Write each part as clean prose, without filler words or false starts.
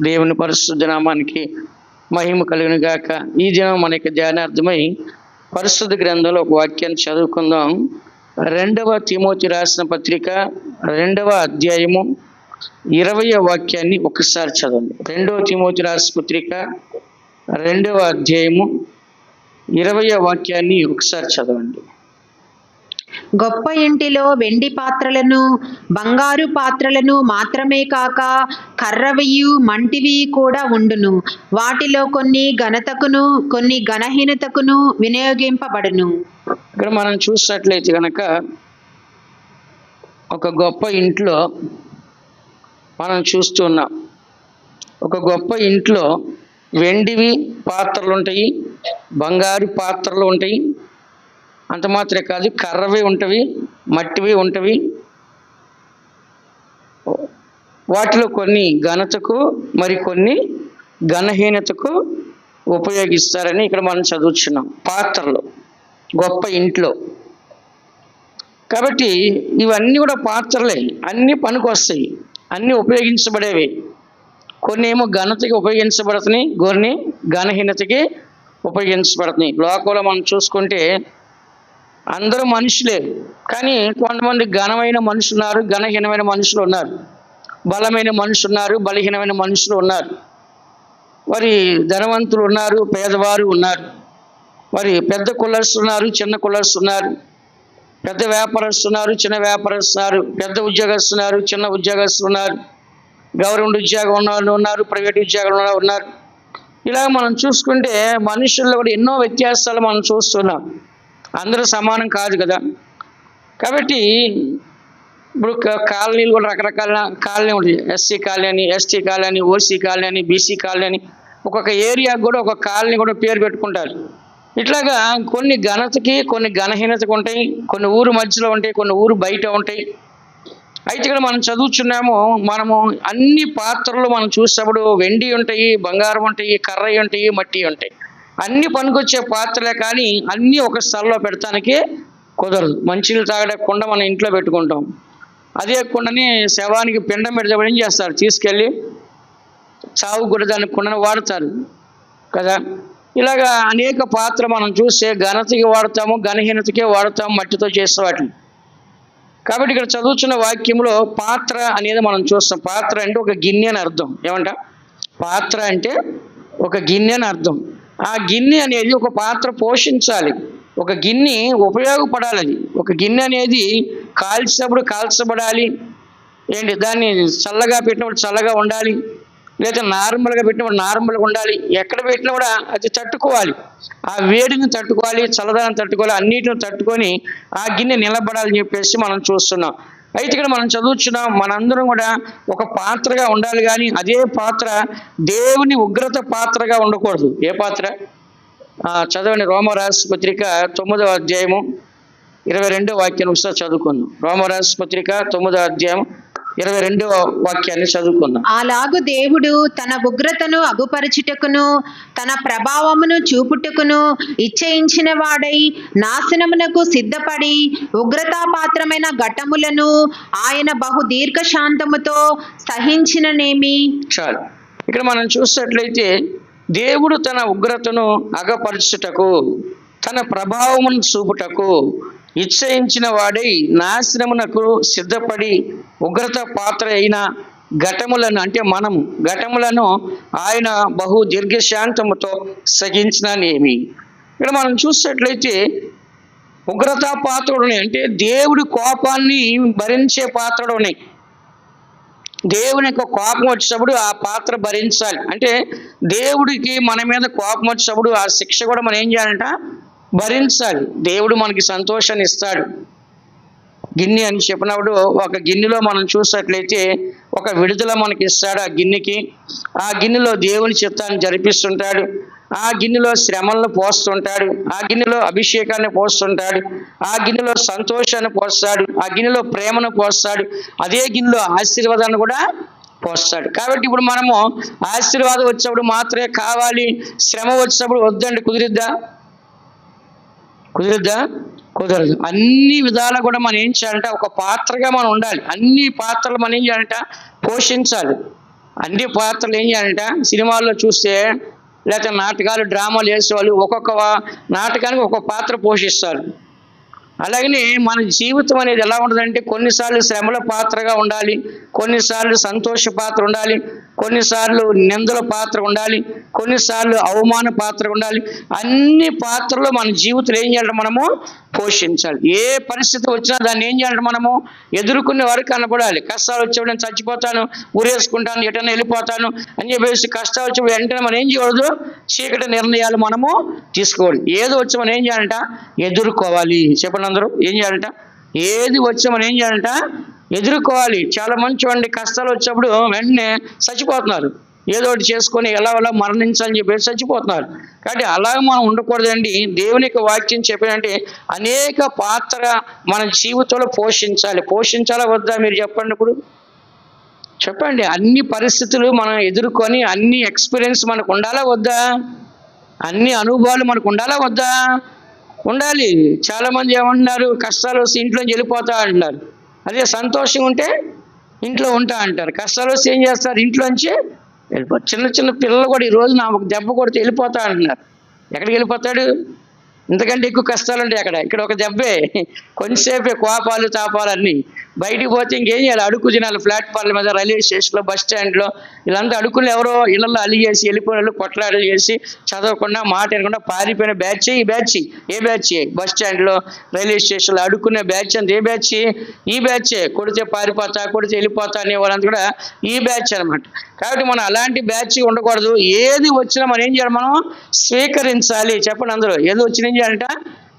దేవుని పరిశుద్ధ నామానికి మహిమ కలుగును గాక. ఈ దినం మనకి ధ్యానార్థమై పరిశుద్ధ గ్రంథంలో ఒక వాక్యాన్ని చదువుకుందాం. 2వ తిమోతి రాసిన పత్రిక 2వ అధ్యాయము 20వ వాక్యాన్ని ఒకసారి చదవండి. 2వ తిమోతి రాసిన పత్రిక 2వ అధ్యాయము 20వ వాక్యాన్ని ఒకసారి చదవండి. గొప్ప ఇంటిలో వెండి పాత్రలను బంగారు పాత్రలను మాత్రమే కాక కర్రవియు మంటివి కూడా ఉండును. వాటిలో కొన్ని ఘనతకును కొన్ని ఘనహీనతకును వినియోగింపబడును. ఇక్కడ మనం చూసినట్లయితే కనుక ఒక గొప్ప ఇంట్లో మనం చూస్తున్నాం. ఒక గొప్ప ఇంట్లో వెండివి పాత్రలు ఉంటాయి, బంగారు పాత్రలు ఉంటాయి. అంత మాత్రమే కాదు, కర్రవి ఉంటవి, మట్టివి ఉంటవి. వాటిలో కొన్ని ఘనతకు మరి కొన్ని ఘనహీనతకు ఉపయోగిస్తారని ఇక్కడ మనం చదువుతున్నాం. పాత్రలు గొప్ప ఇంట్లో కాబట్టి ఇవన్నీ కూడా పాత్రలే, అన్నీ పనికొస్తాయి, అన్నీ ఉపయోగించబడేవి. కొన్ని ఏమో ఘనతకి ఉపయోగించబడుతున్నాయి, కొన్ని ఘనహీనతకి ఉపయోగించబడుతున్నాయి. లోకంలో మనం చూసుకుంటే అందరూ మనుషులే, కానీ కొంతమంది ఘనమైన మనుషులు ఉన్నారు, ఘనహీనమైన మనుషులు ఉన్నారు, బలమైన మనుషులు ఉన్నారు, బలహీనమైన మనుషులు ఉన్నారు. మరి ధనవంతులు ఉన్నారు, పేదవారు ఉన్నారు. మరి పెద్ద కులర్స్ ఉన్నారు, చిన్న కులర్స్ ఉన్నారు. పెద్ద వ్యాపారస్తులు ఉన్నారు, చిన్న వ్యాపారస్తులు ఉన్నారు. పెద్ద ఉద్యోగస్తులు ఉన్నారు, చిన్న ఉద్యోగస్తులు ఉన్నారు. గవర్నమెంట్ ఉద్యోగం ఉన్న ఉన్నారు, ప్రైవేట్ ఉద్యోగాలు ఉన్నారు. ఇలా మనం చూసుకుంటే మనుషుల్లో కూడా ఎన్నో వ్యత్యాసాలు మనం చూస్తున్నాం. అందరూ సమానం కాదు కదా. కాబట్టి ఇప్పుడు కాలనీలు కూడా రకరకాల కాలనీ ఉంటాయి. ఎస్సీ కాలనీ అని, ఎస్టీ కాలనీ అని, ఓసీ కాలనీ అని, బీసీ కాలనీ అని, ఒక్కొక్క ఏరియాకు కూడా ఒక కాలనీ కూడా పేరు పెట్టుకుంటారు. ఇట్లాగా కొన్ని ఘనతకి కొన్ని ఘనహీనతకు ఉంటాయి, కొన్ని ఊరు మధ్యలో ఉంటాయి, కొన్ని ఊరు బయట ఉంటాయి. అయితే ఇక్కడ మనం చదువుతున్నాము, మనము అన్ని పాత్రలు మనం చూసినప్పుడు వెండి ఉంటాయి, బంగారం ఉంటాయి, కర్ర ఉంటాయి, మట్టి ఉంటాయి. అన్ని పనికొచ్చే పాత్రలే, కానీ అన్నీ ఒక స్థలంలో పెడతానికి కుదరదు. మంచినీళ్ళు తాగడే కుండ మన ఇంట్లో పెట్టుకుంటాం. అదే కుండని శవానికి పిండం పెడితే ఏం చేస్తారు, తీసుకెళ్ళి చావు కూడా దాని కుండను వాడతారు కదా. ఇలాగా అనేక పాత్ర మనం చూస్తే ఘనతకి వాడతాము, ఘనహీనతకే వాడతాము, మట్టితో చేసే వాటిని. కాబట్టి ఇక్కడ చదువుతున్న వాక్యంలో పాత్ర అనేది మనం చూస్తాం. పాత్ర అంటే ఒక గిన్నె అని అర్థం. ఏమంట? పాత్ర అంటే ఒక గిన్నె అని అర్థం. ఆ గిన్నె అనేది ఒక పాత్ర పోషించాలి, ఒక గిన్నె ఉపయోగపడాలి. ఒక గిన్నె అనేది కాల్చినప్పుడు కాల్చబడాలి, ఏంటి దాన్ని చల్లగా పెట్టినప్పుడు చల్లగా ఉండాలి, లేదా నార్మల్గా పెట్టినప్పుడు నార్మల్గా ఉండాలి. ఎక్కడ పెట్టినా కూడా అది తట్టుకోవాలి, ఆ వేడిని తట్టుకోవాలి, చల్లదనం తట్టుకోవాలి, అన్నిటిని తట్టుకొని ఆ గిన్నె నిలబడాలని చెప్పేసి మనం చూస్తున్నాం. అయితే ఇక్కడ మనం చదువుతున్నాం, మనందరం కూడా ఒక పాత్రగా ఉండాలి, కానీ అదే పాత్ర దేవుని ఉగ్రత పాత్రగా ఉండకూడదు. ఏ పాత్ర? చదవండి. రోమరాసు పత్రిక 9వ అధ్యాయము 22వ వాక్యాన్ని ఒకసారి చదువుకుందాం. రోమరాసు పత్రిక 9వ అధ్యాయం 22వ వాక్యాన్ని చదువుకుందాం. అలాగు దేవుడు తన ఉగ్రతను అగుపరచుటకును తన ప్రభావమును చూపుటకును ఇచ్చయించిన వాడై నాశనమునకు సిద్ధపడి ఉగ్రతాపాత్రమైన ఘటములను ఆయన బహు దీర్ఘశాంతముతో సహించిననేమి. చాలు. ఇక్కడ మనం చూసినట్లయితే దేవుడు తన ఉగ్రతను అగపరచుటకు తన ప్రభావమును చూపుటకు ఇచ్చయించిన వాడై నాశనమునకు సిద్ధపడి ఉగ్రత పాత్ర అయిన ఘటములను, అంటే మనము ఘటములను ఆయన బహు దీర్ఘశాంతముతో సహించిననేమి. ఇక్కడ మనం చూసినట్లయితే ఉగ్రతా పాత్రలు అంటే దేవుడి కోపాన్ని భరించే పాత్రలు ఉన్నాయి. దేవుని యొక్క కోపం వచ్చినప్పుడు ఆ పాత్ర భరించాలి. అంటే దేవుడికి మన మీద కోపం వచ్చినప్పుడు ఆ శిక్ష కూడా మనం ఏం చేయాలంట? భరించాలి. దేవుడు మనకి సంతోషాన్ని ఇస్తాడు. గిన్నె అని చెప్పినప్పుడు ఒక గిన్నెలో మనం చూసినట్లయితే ఒక విడుదల మనకి ఇస్తాడు. ఆ గిన్నెకి, ఆ గిన్నెలో దేవుని చిత్తాన్ని జరిపిస్తుంటాడు, ఆ గిన్నెలో శ్రమలను పోస్తుంటాడు, ఆ గిన్నెలో అభిషేకాన్ని పోస్తుంటాడు, ఆ గిన్నెలో సంతోషాన్ని పోస్తాడు, ఆ గిన్నెలో ప్రేమను పోస్తాడు, అదే గిన్నెలో ఆశీర్వాదాన్ని కూడా పోస్తాడు. కాబట్టి ఇప్పుడు మనము ఆశీర్వాదం వచ్చినప్పుడు మాత్రమే కావాలి, శ్రమ వచ్చినప్పుడు వద్దండి. కుదిరిద్దా? కుదరదు. అన్ని విధాలు కూడా మనం ఏం చేయాలంటే ఒక పాత్రగా మనం ఉండాలి. అన్ని పాత్రలు మనం ఏం చేయాలంట? పోషించాలి. అన్ని పాత్రలు ఏం చేయాలంట, సినిమాల్లో చూస్తే లేకపోతే నాటకాలు డ్రామాలు వేసేవాళ్ళు ఒక్కొక్క నాటకానికి ఒక్కొక్క పాత్ర పోషిస్తారు. అలాగని మన జీవితం అనేది ఎలా ఉంటుందంటే కొన్నిసార్లు శ్రమల పాత్రగా ఉండాలి, కొన్నిసార్లు సంతోష పాత్ర ఉండాలి, కొన్నిసార్లు నిందల పాత్ర ఉండాలి, కొన్నిసార్లు అవమాన పాత్ర ఉండాలి. అన్ని పాత్రలు మన జీవితంలో ఏం చేయాలి, మనము పోషించాలి. ఏ పరిస్థితి వచ్చినా దాన్ని ఏం చేయాలి, మనము ఎదుర్కొనే వరకు కనపడాలి. కష్టాలు వచ్చేప్పుడు నేను చచ్చిపోతాను, ఊరేసుకుంటాను, ఎటన్నా వెళ్ళిపోతాను అని చెప్పేసి కష్టాలు వచ్చేప్పుడు వెంటనే మనం ఏం చేయకూడదు, చీకటి నిర్ణయాలు మనము తీసుకోవాలి. ఏది వచ్చి మనం ఏం చేయాలంట, ఎదుర్కోవాలి. చెప్పండి అందరూ, ఏం చేయాలంట, ఏది వచ్చి మనం ఏం చేయాలంట, ఎదుర్కోవాలి. చాలా మంచి వాడిని కష్టాలు వచ్చినప్పుడు వెంటనే చచ్చిపోతున్నారు, ఏదో ఒకటి చేసుకొని ఎలా మరణించాలని చెప్పేసి చచ్చిపోతున్నారు. కాబట్టి అలాగే మనం ఉండకూడదండి. దేవుని యొక్క వాక్యం చెప్పాలంటే అనేక పాత్ర మన జీవితంలో పోషించాలా వద్దా మీరు చెప్పండి. ఇప్పుడు చెప్పండి, అన్ని పరిస్థితులు మనం ఎదుర్కొని అన్ని ఎక్స్పీరియన్స్ మనకు ఉండాలా వద్దా, అన్ని అనుభవాలు మనకు ఉండాలా వద్దా, ఉండాలి. చాలామంది ఏమంటున్నారు, కష్టాలు వస్తే ఇంట్లోంచి వెళ్ళిపోతా అంటున్నారు. అదే సంతోషం ఉంటే ఇంట్లో ఉంటా అంటారు. కష్టాలు వస్తే ఏం చేస్తారు, ఇంట్లోంచి వెళ్ళిపోతారు. చిన్న చిన్న పిల్లలు కూడా ఈరోజు నా ఒక దెబ్బ కొడితే వెళ్ళిపోతా అంటున్నారు. ఎక్కడికి వెళ్ళిపోతాడు, ఇంతకంటే ఎక్కువ కష్టాలు ఉంటాయి ఇక్కడ ఒక దెబ్బే, కొంచెంసేపే కోపాలు తాపాలు అన్నీ. బయటికి పోతే ఇంకేం చేయాలి, అడుగు తినాలి. ప్లాట్ఫామ్ల మీద, రైల్వే స్టేషన్లో, బస్ స్టాండ్లో వీళ్ళంతా అడుక్కుని ఎవరో ఇళ్ళల్లో అలిగేసి వెళ్ళిపోయిన వాళ్ళు, కొట్లాడలు చేసి చదవకుండా మాట వినకుండా పారిపోయిన బ్యాచ్. ఏ బ్యాచ్, బస్ స్టాండ్లో, రైల్వే స్టేషన్లో అడుక్కునే బ్యాచ్ అంత. ఏ బ్యాచ్, ఈ బ్యాచే. కొడితే పారిపోతా, కొడితే వెళ్ళిపోతా అనే వాళ్ళంతా కూడా ఈ బ్యాచ్ అనమాట. కాబట్టి మనం అలాంటి బ్యాచ్ ఉండకూడదు. ఏది వచ్చినా మనం ఏం చేయాలి, మనం స్వీకరించాలి. చెప్పండి అందరూ, ఏది వచ్చినా ఏం చేయాలంట,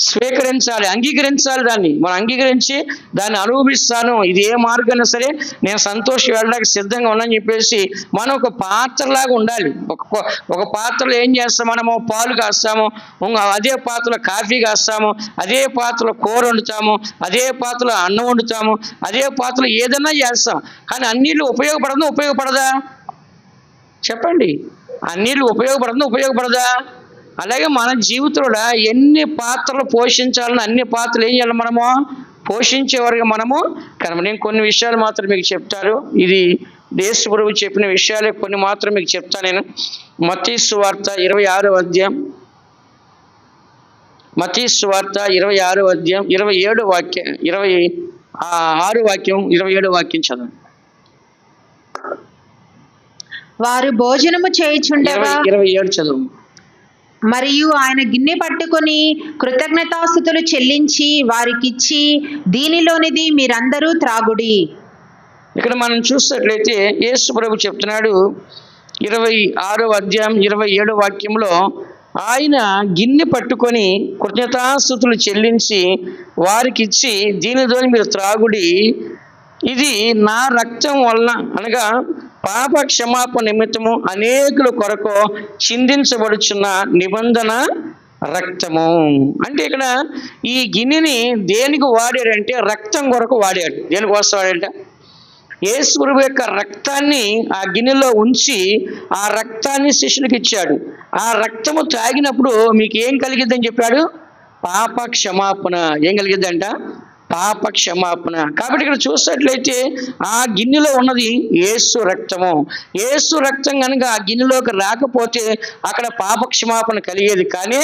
స్వీకరించాలి, అంగీకరించాలి. దాన్ని మనం అంగీకరించి దాన్ని అనుభవిస్తాను. ఇది ఏ మార్గమైనా సరే నేను సంతోషం వెళ్ళడానికి సిద్ధంగా ఉన్నాను చెప్పేసి మనం ఒక పాత్రలాగా ఉండాలి. ఒక పాత్రలో ఏం చేస్తాం, మనము పాలు కాస్తాము, అదే పాత్రలో కాఫీ కాస్తాము, అదే పాత్రలో కూర వండుతాము, అదే పాత్రలో అన్నం వండుతాము, అదే పాత్రలో ఏదైనా చేస్తాం. కానీ అన్నిళ్ళు ఉపయోగపడదా చెప్పండి, అన్నిళ్ళు ఉపయోగపడదా? అలాగే మన జీవితంలో ఎన్ని పాత్రలు పోషించాలని అన్ని పాత్రలు ఏం చేయాలి, మనము పోషించేవారుగా మనము కనుక. నేను కొన్ని విషయాలు మాత్రం మీకు చెప్తాను. ఇది యేసు ప్రభువు చెప్పిన విషయాలే కొన్ని మాత్రం మీకు చెప్తాను. నేను మత్తయి సువార్త 26వ అధ్యాయం, మత్తయి సువార్త 26వ అధ్యాయం 27వ వాక్యం, 26వ వాక్యం 27వ వాక్యం చదవండి. వారు భోజనము చేయుచుండగా 27 చదువు. మరియు ఆయన గిన్నె పట్టుకొని కృతజ్ఞతాస్తుతులు చెల్లించి వారికిచ్చి, దీనిలోనిది మీరందరూ త్రాగుడి. ఇక్కడ మనం చూసినట్లయితే యేసు ప్రభు చెప్తున్నాడు 26వ అధ్యాయం 27వ వాక్యంలో, ఆయన గిన్నె పట్టుకొని కృతజ్ఞతాస్తుతులు చెల్లించి వారికిచ్చి, దీనిలోని మీరు త్రాగుడి, ఇది నా రక్తం వలన, అనగా పాప క్షమాపణ నిమిత్తము అనేకుల కొరకు చిందించబడుచున్న నిబంధన రక్తము. అంటే ఇక్కడ ఈ గిన్నెని దేనికి వాడాడంటే రక్తం కొరకు వాడాడు. దేనికోసం వాడాడంటే యేసు ప్రభువు యొక్క రక్తాన్ని ఆ గిన్నెలో ఉంచి ఆ రక్తాన్ని శిష్యునికి ఇచ్చాడు. ఆ రక్తము తాగినప్పుడు మీకు ఏం కలిగిద్దని చెప్పాడు, పాప క్షమాపణ. ఏం కలిగిద్దంట, పాప క్షమాపణ. కాబట్టి ఇక్కడ చూసినట్లయితే ఆ గిన్నెలో ఉన్నది యేసు రక్తము. యేసు రక్తం కనుక ఆ గిన్నెలోకి రాకపోతే అక్కడ పాప క్షమాపణ కలిగేది కాదు.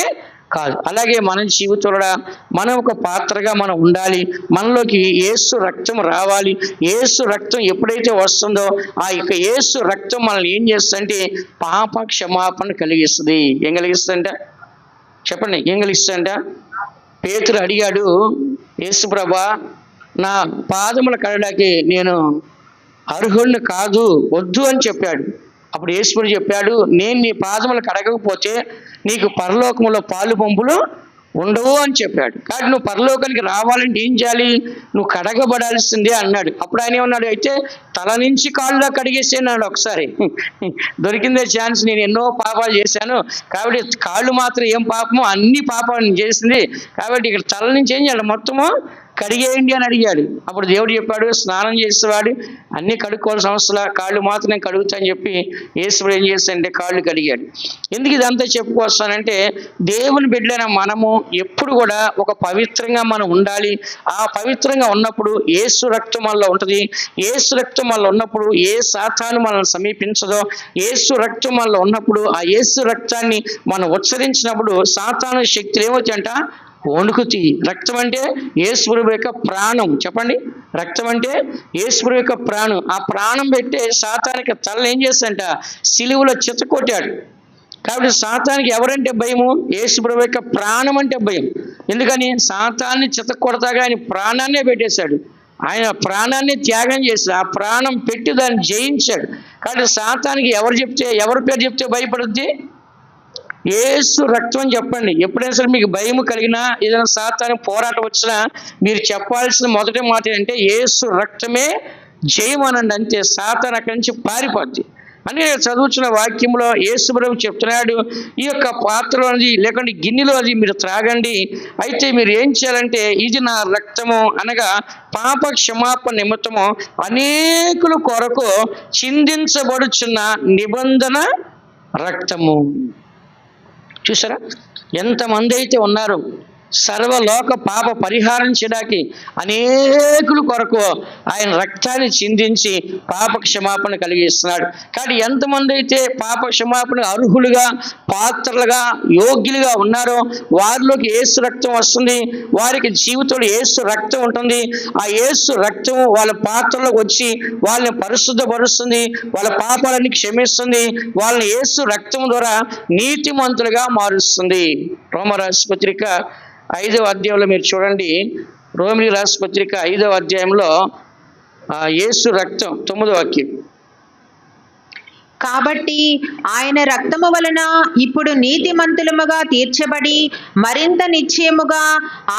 అలాగే మన జీవితంలో మనం ఒక పాత్రగా మనం ఉండాలి. మనలోకి యేసు రక్తం రావాలి. యేసు రక్తం ఎప్పుడైతే వస్తుందో ఆ యొక్క యేసు రక్తం మనల్ని ఏం చేస్తుందంటే పాప క్షమాపణ కలిగిస్తుంది. ఏం కలిగిస్తుందంట చెప్పండి, ఏం కలిగిస్తుందంట? పేతురు అడిగాడు, యేసు ప్రభా, నా పాదముల కడడానికి నేను అర్హుడిని కాదు, వద్దు అని చెప్పాడు. అప్పుడు యేసు ప్రభు చెప్పాడు, నేను నీ పాదములు కడగకపోతే నీకు పరలోకంలో పాలు పంపులు ఉండవు అని చెప్పాడు. కాబట్టి నువ్వు పరలోకానికి రావాలంటే ఏం చేయాలి, నువ్వు కడగబడాల్సిందే అన్నాడు. అప్పుడు ఆయన ఏమన్నాడు, అయితే తల నుంచి కాళ్ళలో కడిగేసేనాడు. ఒకసారి దొరికిందే ఛాన్స్, నేను ఎన్నో పాపాలు చేశాను కాబట్టి కాళ్ళు మాత్రం ఏం పాపమో అన్ని పాపాలను చేసింది, కాబట్టి ఇక్కడ తల నుంచి ఏం చేయాలి, మొత్తము కడిగేయండి అని అడిగాడు. అప్పుడు దేవుడు చెప్పాడు, స్నానం చేసేవాడు అన్నీ కడుక్కోవాల్సిన అవసరం, కాళ్ళు మాత్రం నేను కడుగుతా అని చెప్పి యేసుడు ఏం చేశాడంటే కాళ్ళు కడిగాడు. ఎందుకు ఇదంతా చెప్పుకొస్తానంటే, దేవుని బిడ్డలైన మనము ఎప్పుడు కూడా ఒక పవిత్రంగా మనం ఉండాలి. ఆ పవిత్రంగా ఉన్నప్పుడు యేసు రక్తం మనలో ఉంటుంది. యేసు రక్తం మనలో ఉన్నప్పుడు ఏ సాతాను మనల్ని సమీపించదో. యేసు రక్తం మనలో ఉన్నప్పుడు ఆ యేసు రక్తాన్ని మనం ఉచ్చరించినప్పుడు సాతాను శక్తులు ఏమవుతాయంట, వణుకుతి. రక్తం అంటే యేసుప్రభు యొక్క ప్రాణం. చెప్పండి, రక్తం అంటే యేసుప్రభు యొక్క ప్రాణం. ఆ ప్రాణం పెట్టే సాతానికి తలని ఏం చేస్తాడంట, సిలువలో చితకొట్టాడు. కాబట్టి సాతానికి ఎవరంటే భయము, యేసుప్రభు యొక్క ప్రాణం అంటే భయం. ఎందుకని, సాతాన్ని చితకొడతాగా ఆయన ప్రాణాన్నే పెట్టేశాడు. ఆయన ప్రాణాన్ని త్యాగం చేశాడు. ఆ ప్రాణం పెట్టి దాన్ని జయించాడు. కాబట్టి సాతానికి ఎవరి పేరు చెప్తే భయపడుద్ది, యేసు రక్తం అని చెప్పండి. ఎప్పుడైనా సరే మీకు భయం కలిగినా, ఏదైనా సాతాను పోరాటం వచ్చినా మీరు చెప్పాల్సిన మొదటి మాట ఏంటంటే యేసు రక్తమే జయం అనండి. అంతే, సాతాను అక్కడి నుంచి పారిపోద్ది అని నేను చదువుతున్న వాక్యంలో యేసు ప్రభువు చెప్తున్నాడు, ఈ యొక్క పాత్రలో అది లేకుంటే గిన్నెలో అది మీరు త్రాగండి. అయితే మీరు ఏం చేయాలంటే, ఇది నా రక్తము అనగా పాప క్షమాపణ నిమిత్తము అనేకుల కొరకు చిందించబడుచున్న నిబంధన రక్తము. చూసారా, ఎంతమంది అయితే ఉన్నారు సర్వలోక పాప పరిహారం చేయడానికి అనేకుల కొరకు ఆయన రక్తాన్ని చిందించి పాప క్షమాపణ కలిగిస్తున్నాడు. కాబట్టి ఎంతమంది అయితే పాప క్షమాపణ అర్హులుగా, పాత్రలుగా, యోగ్యులుగా ఉన్నారో వారిలోకి యేసు రక్తం వస్తుంది. వారికి జీవితంలో యేసు రక్తం ఉంటుంది. ఆ యేసు రక్తం వాళ్ళ పాత్రలోకి వచ్చి వాళ్ళని పరిశుద్ధపరుస్తుంది, వాళ్ళ పాపాలన్నీ క్షమిస్తుంది, వాళ్ళని యేసు రక్తం ద్వారా నీతిమంతులుగా మారుస్తుంది. రోమరాసు పత్రిక 5వ అధ్యాయంలో మీరు చూడండి, రోమిలి రాసిన పత్రిక 5వ అధ్యాయంలో యేసు రక్తం 9వ వాక్యం. కాబట్టి ఆయన రక్తము వలన ఇప్పుడు నీతిమంతులముగా తీర్చబడి మరింత నిశ్చయముగా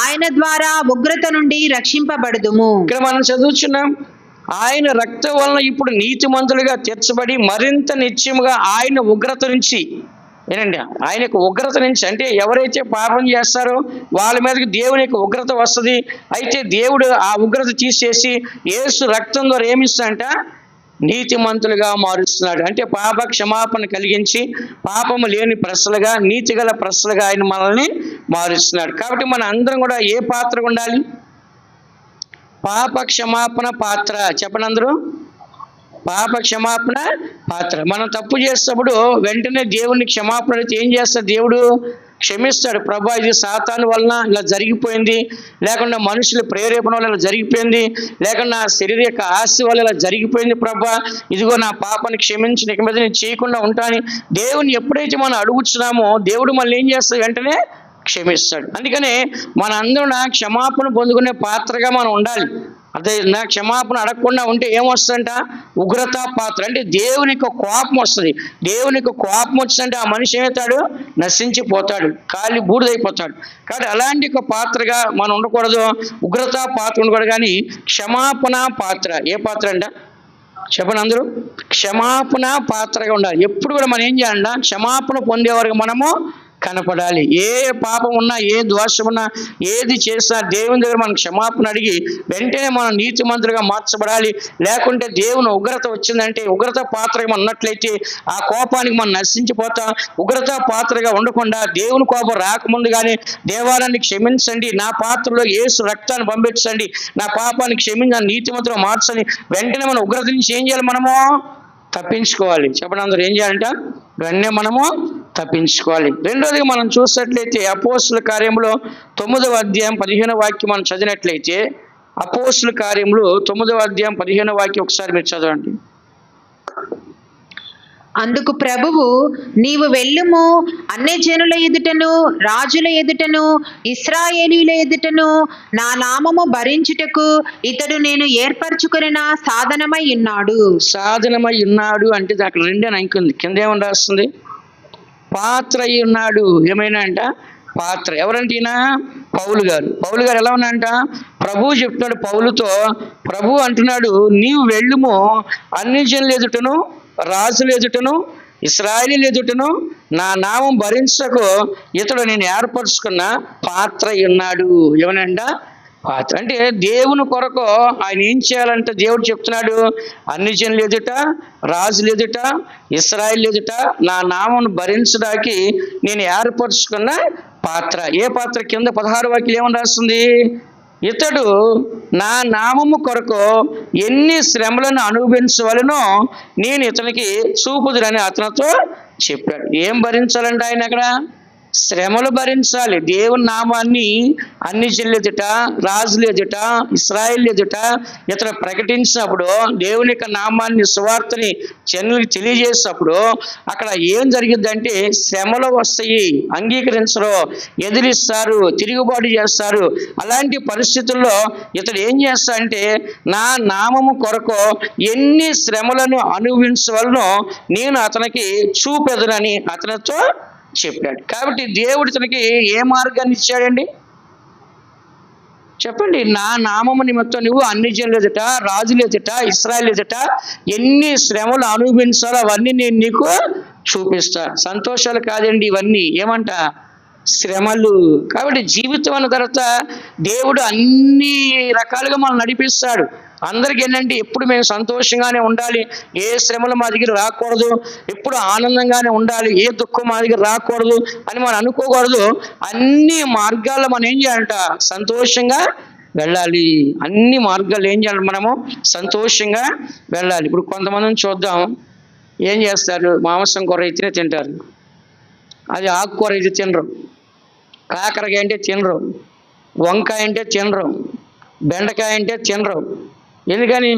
ఆయన ద్వారా ఉగ్రత నుండి రక్షింపబడుదుము. ఇక్కడ మనం చదువుచున్నాం, ఆయన రక్తం వలన ఇప్పుడు నీతిమంతులుగా తీర్చబడి మరింత నిశ్చయముగా ఆయన ఉగ్రత నుంచి, ఏనండి, ఆయన యొక్క ఉగ్రత నుంచి అంటే ఎవరైతే పాపం చేస్తారో వాళ్ళ మీదకి దేవుని యొక్క ఉగ్రత వస్తుంది. అయితే దేవుడు ఆ ఉగ్రత తీసేసి యేసు రక్తం ద్వారా ఏమిస్తాడంట, నీతిమంతులుగా మారుస్తున్నాడు. అంటే పాప క్షమాపణ కలిగించి పాపము లేని ప్రశ్నలుగా, నీతిగల ప్రశ్నలుగా ఆయన మనల్ని మారుస్తున్నాడు. కాబట్టి మన అందరం కూడా ఏ పాత్ర ఉండాలి, పాప క్షమాపణ పాత్ర. చెప్పండి అందరూ, పాప క్షమాపణ పాత్ర. మనం తప్పు చేసేటప్పుడు వెంటనే దేవుని క్షమాపణ అయితే ఏం చేస్తాడు, దేవుడు క్షమిస్తాడు. ప్రభా, ఇది సాతాను వలన ఇలా జరిగిపోయింది, లేకుండా మనుషుల ప్రేరేపణ వల్ల ఇలా జరిగిపోయింది, లేకుండా శరీర యొక్క ఆశ వల్ల ఇలా జరిగిపోయింది. ప్రభా, ఇదిగో నా పాపాన్ని క్షమించి ఇక మీద నేను చేయకుండా ఉంటాను. దేవుని ఎప్పుడైతే మనం అడుగుతున్నామో దేవుడు మళ్ళీ ఏం చేస్తాడు, వెంటనే క్షమిస్తాడు. అందుకనే మన అందరూ క్షమాపణ పొందుకునే పాత్రగా మనం ఉండాలి. అదే నా క్షమాపణ అడగకుండా ఉంటే ఏమొస్తుందంట, ఉగ్రత పాత్ర. అంటే దేవుని యొక్క కోపం వస్తుంది. దేవుని యొక్క కోపం వచ్చిందంటే ఆ మనిషి ఏమవుతాడు, నశించిపోతాడు, కాలి బూడిదైపోతాడు. కాబట్టి అలాంటి ఒక పాత్రగా మనం ఉండకూడదు, ఉగ్రత పాత్ర ఉండకూడదు. కానీ క్షమాపణ పాత్ర. ఏ పాత్ర అంట చెప్పండి అందరూ, క్షమాపణ పాత్రగా ఉండాలి. ఎప్పుడు కూడా మనం ఏం చేయాలంట, క్షమాపణ పొందేవారికి మనము కనపడాలి. ఏ పాపం ఉన్నా, ఏ దోషం ఉన్నా, ఏది చేసినా దేవుని దగ్గర మనం క్షమాపణ అడిగి వెంటనే మనం నీతిమంతులుగా మార్చబడాలి. లేకుంటే దేవుని ఉగ్రత వచ్చిందంటే, ఉగ్రత పాత్రగా మనం ఉన్నట్లయితే ఆ కోపానికి మనం నశించిపోతాం. ఉగ్రత పాత్రగా ఉండకుండా దేవుని కోపం రాకముందుగానే దేవాలయాన్ని క్షమించండి, నా పాత్రలో యేసు రక్తాన్ని పంపించండి, నా పాపాన్ని క్షమించండి, నీతిమంతులుగా మార్చండి, వెంటనే మన ఉగ్రత నుంచి ఏం చేయాలి, మనము తప్పించుకోవాలి. చెప్పండి అందరూ, ఏం చేయాలంట, వెంటనే మనము తప్పించుకోవాలి. రెండోదిగా మనం చూసినట్లయితే అపోస్తుల కార్యములో 9వ అధ్యాయం 15వ వాక్యం మనం చదివినట్లయితే, అపోస్తుల కార్యములు 9వ అధ్యాయం 15వ వాక్యం ఒకసారి మీరు చదవండి. అందుకు ప్రభువు, నీవు వెళ్ళుము, అన్యజనుల ఎదుటను రాజుల ఎదుటను ఇశ్రాయేలీయుల ఎదుటను నా నామము భరించుటకు ఇతడు నేను ఏర్పరచుకున్న సాధనమై ఉన్నాడు. సాధనమై ఉన్నాడు అంటే అక్కడ రెండే అంకుంది, కింద ఏమని రాస్తుంది, పాత్ర అయి ఉన్నాడు. ఏమైనా అంట పాత్ర. ఎవరంటే ఈయన పౌలు గారు. పౌలు గారు ఎలా ఉన్నాడంట, ప్రభువు చెప్తున్నాడు పౌలుతో, ప్రభు అంటున్నాడు, నీవు వెళ్ళుము, అన్యజనుల ఎదుటను రాజుల ఎదుటను ఇశ్రాయేలీయుల ఎదుటను నా నామం భరించకు ఇతడు నేను ఏర్పరచుకున్న పాత్ర ఉన్నాడు. ఏమనంట, పాత్ర అంటే దేవుని కొరకు ఆయన ఏం చేయాలంటే దేవుడు చెప్తున్నాడు, అన్ని జనులు ఎదుట, రాజులు ఎదుట, ఇశ్రాయేలు ఎదుట నా నామమును భరించడానికి నేను ఏర్పరచుకున్న పాత్ర. ఏ పాత్ర? కింద 16 వాక్యం ఏమని రాస్తుంది? ఇతడు నా నామము కొరకు ఎన్ని శ్రమలను అనుభవించవలనో నేను ఇతనికి చూపుదునని అతనితో చెప్పాడు. ఏం భరించాలంటే ఆయన అక్కడ? శ్రమలు భరించాలి. దేవుని నామాన్ని అన్ని జనులు ఎదుట, రాజులు ఎదుట, ఇశ్రాయేలు ఎదుట ఇతను ప్రకటించినప్పుడు, దేవుని యొక్క నామాన్ని, సువార్తని జనులకు తెలియజేసినప్పుడు అక్కడ ఏం జరిగిద్దంటే శ్రమలు వస్తాయి. అంగీకరించరు, ఎదిరిస్తారు, తిరుగుబాటు చేస్తారు. అలాంటి పరిస్థితుల్లో ఇతడు ఏం చేస్తాడంటే నా నామము కొరకు ఎన్ని శ్రమలను అనుభవించవలనో నేను అతనికి చూపెదనని అతనితో చెప్పాడు. కాబట్టి దేవుడు ఇతనికి ఏ మార్గాన్ని ఇచ్చాడండి? చెప్పండి. నా నామము నిమిత్తం నువ్వు అన్ని జనులు ఎదుట, రాజులు ఎదుట, ఇశ్రాయేలు ఎదుట ఎన్ని శ్రమలు అనుభవించాలో అవన్నీ నేను నీకు చూపిస్తా. సంతోషాలు కాదండి ఇవన్నీ, ఏమంట? శ్రమలు. కాబట్టి జీవితం అన్న తర్వాత దేవుడు అన్ని రకాలుగా మనం నడిపిస్తాడు. అందరికీ ఏంటంటే ఎప్పుడు మేము సంతోషంగానే ఉండాలి, ఏ శ్రమలు మా దగ్గర రాకూడదు, ఎప్పుడు ఆనందంగానే ఉండాలి, ఏ దుఃఖం మా దగ్గర రాకూడదు అని మనం అనుకోకూడదు. అన్ని మార్గాల్లో మనం ఏం చేయాలంట? సంతోషంగా వెళ్ళాలి. అన్ని మార్గాలు ఏం చేయాలి? మనము సంతోషంగా వెళ్ళాలి. ఇప్పుడు కొంతమందిని చూద్దాం, ఏం చేస్తారు? మాంసం కూర అయితేనే తింటారు, అది ఆకుకూర అయితే తినరు, కాకరకాయ అంటే తినరు, వంకాయ అంటే తినరు, బెండకాయ అంటే తినరు. ఎందుకని?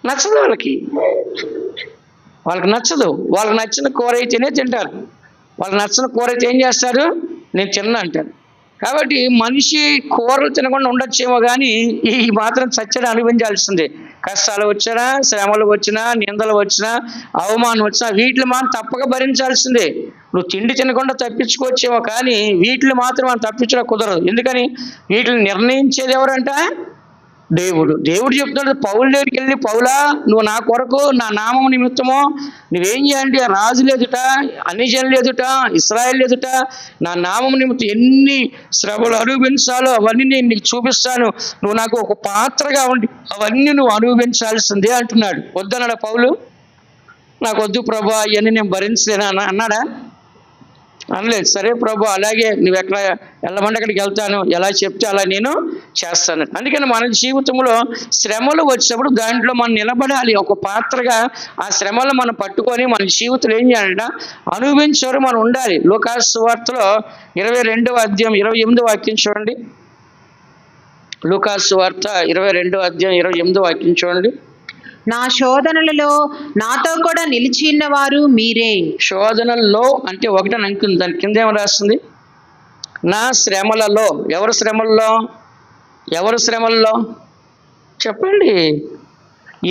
నచ్చదు వాళ్ళకి నచ్చదు. వాళ్ళకి నచ్చిన కూర అయితేనే తింటారు. వాళ్ళకి నచ్చిన కూర అయితే ఏం చేస్తారు? నేను తిన్నా అంటారు. కాబట్టి మనిషి కూరలు తినకుండా ఉండొచ్చేమో కానీ ఈ మాత్రం చచ్చడి అనుభవించాల్సిందే. కష్టాలు వచ్చినా, శ్రమలు వచ్చినా, నిందలు వచ్చినా, అవమానం వచ్చినా వీటిని మనం తప్పక భరించాల్సిందే. నువ్వు తిండి తినకుండా తప్పించుకోవచ్చేమో కానీ వీటిని మాత్రం మనం తప్పించడం కుదరదు. ఎందుకని? వీటిని నిర్ణయించేది ఎవరంట? దేవుడు. దేవుడు చెప్తున్నాడు పౌలు దగ్గరికి వెళ్ళి, పౌలా నువ్వు నా కొరకు నా నామం నిమిత్తమో నువ్వేం చేయాలంటే రాజులు ఎదుట, అన్ని జనులు ఎదుట, ఇశ్రాయేలు ఎదుట నా నామం నిమిత్తం ఎన్ని శ్రమలు అనుభవించాలో అవన్నీ నేను నీకు చూపిస్తాను, నువ్వు నాకు ఒక పాత్రగా ఉండి అవన్నీ నువ్వు అనుభవించాల్సిందే అంటున్నాడు. వద్దన్నాడా పౌలు? నాకు వద్దు ప్రభా ఇవన్నీ నేను భరించలేనా అన్నాడా? అనలేదు. సరే ప్రభు, అలాగే నువ్వు ఎక్కడ వెళ్ళమంటే అక్కడికి వెళ్తాను, ఎలా చెప్తే అలా నేను చేస్తాను. అందుకని మన జీవితంలో శ్రమలు వచ్చినప్పుడు దాంట్లో మనం నిలబడాలి ఒక పాత్రగా. ఆ శ్రమలు మనం పట్టుకొని మన జీవితంలో ఏం చేయాలంటే అనుభవించేవారు మనం ఉండాలి. లూకాసు సువార్తలో 22వ అధ్యాయం 28వ వాక్యం చూడండి. లూకాసు సువార్త 22వ అధ్యాయం 28వ వాక్యం చూడండి. నా శోధనలలో నాతో కూడా నిలిచి ఉన్నవారు మీరే. శోధనల్లో అంటే ఒకటే అనుకుంది, దాని కింద ఏమో రాస్తుంది? నా శ్రమలలో. ఎవరు శ్రమల్లో? ఎవరు శ్రమల్లో? చెప్పండి.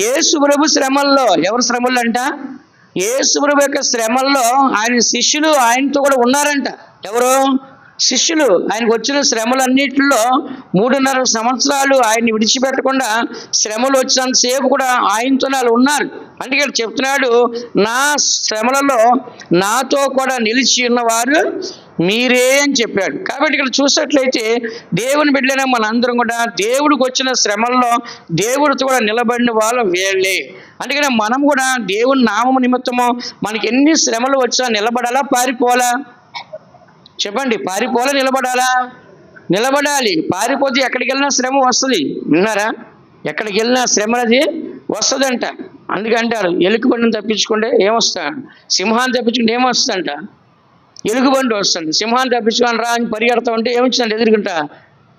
యేసు ప్రభు శ్రమల్లో. ఎవరు శ్రమల్లో అంట? యేసు ప్రభు యొక్క శ్రమల్లో ఆయన శిష్యులు ఆయనతో కూడా ఉన్నారంట. ఎవరు? శిష్యులు. ఆయనకు వచ్చిన శ్రమలన్నిటిలో 3.5 సంవత్సరాలు ఆయన్ని విడిచిపెట్టకుండా శ్రమలు వచ్చినంతసేపు కూడా ఆయనతోనే వాళ్ళు ఉన్నారు. అందుకే చెప్తున్నాడు నా శ్రమలలో నాతో కూడా నిలిచి ఉన్నవారు మీరే అని చెప్పాడు. కాబట్టి ఇక్కడ చూసినట్లయితే దేవుని బిడ్డలైన మనందరం కూడా దేవుడికి వచ్చిన శ్రమల్లో దేవుడితో కూడా నిలబడిన వాళ్ళు వీళ్ళే. అందుకని మనం కూడా దేవుని నామము నిమిత్తము మనకి ఎన్ని శ్రమలు వచ్చినా నిలబడాలా, పారిపోవాలా? చెప్పండి. పారిపోవాలా, నిలబడాలా? నిలబడాలి. పారిపోతే ఎక్కడికి వెళ్ళినా శ్రమ వస్తుంది. విన్నారా? ఎక్కడికి వెళ్ళినా శ్రమ అది వస్తుందంట. అందుకంటారు ఎలుకబండిని తప్పించుకుంటే ఏమొస్తాడు, సింహాన్ని తప్పించుకుంటే ఏమొస్తుందంట? ఎలుగుబండి వస్తుంది. సింహాన్ని తప్పించుకొని రా అని పరిగెడతా ఉంటే ఏమొచ్చిందంట ఎదురుకుంటా?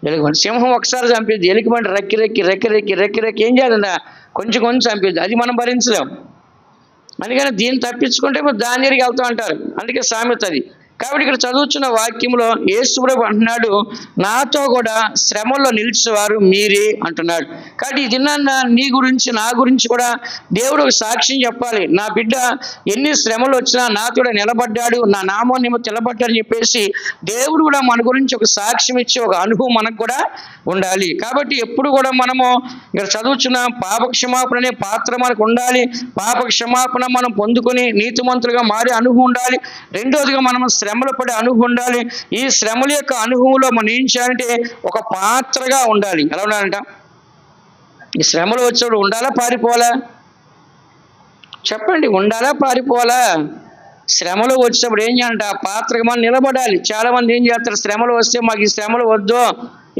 ఎలుగుబండి. సింహం ఒకసారి చంపేది, ఎలుకబండి రెక్కి రెక్కి రెక్కి రెక్కి రెక్కి రెక్కి ఏం చేయాలంట? కొంచెం కొంచెం చంపేది. అది మనం భరించలేం. అందుకని దీన్ని తప్పించుకుంటే దాని దగ్గరికి వెళ్తా అంటారు. అందుకే సామెత అది. కాబట్టి ఇక్కడ చదువుతున్న వాక్యంలో యేసు ప్రభు అంటున్నాడు నాతో కూడా శ్రమల్లో నిలిచేవారు మీరే అంటున్నాడు. కాబట్టి ఈ దినాన్న నీ గురించి నా గురించి కూడా దేవుడు ఒక సాక్ష్యం చెప్పాలి. నా బిడ్డ ఎన్ని శ్రమలు వచ్చినా నాతో నిలబడ్డాడు, నా నామం నిమిత్తం నిలబడ్డాడు అని చెప్పేసి దేవుడు కూడా మన గురించి ఒక సాక్ష్యం ఇచ్చి ఒక అనుభవం మనకు కూడా ఉండాలి. కాబట్టి ఎప్పుడు కూడా మనము ఇక్కడ చదువుతున్న పాప క్షమాపణ అనే పాత్ర మనకు ఉండాలి. పాప క్షమాపణ మనం పొందుకొని నీతిమంతులుగా మారే అనుభవం ఉండాలి. రెండోదిగా మనం శ్రమలు పడే అనుభవం ఉండాలి. ఈ శ్రమల యొక్క అనుభవంలో మనం ఏం చేయాలంటే ఒక పాత్రగా ఉండాలి. ఎలా ఉండాలంట? ఈ శ్రమలు వచ్చేప్పుడు ఉండాలా పారిపోవాలా? చెప్పండి, ఉండాలా పారిపోవాలా? శ్రమలు వచ్చినప్పుడు ఏం చేయాలంట? ఆ పాత్రగా మనం నిలబడాలి. చాలా మంది ఏం చేస్తారు, శ్రమలు వస్తే మాకు ఈ శ్రమలు వద్దు,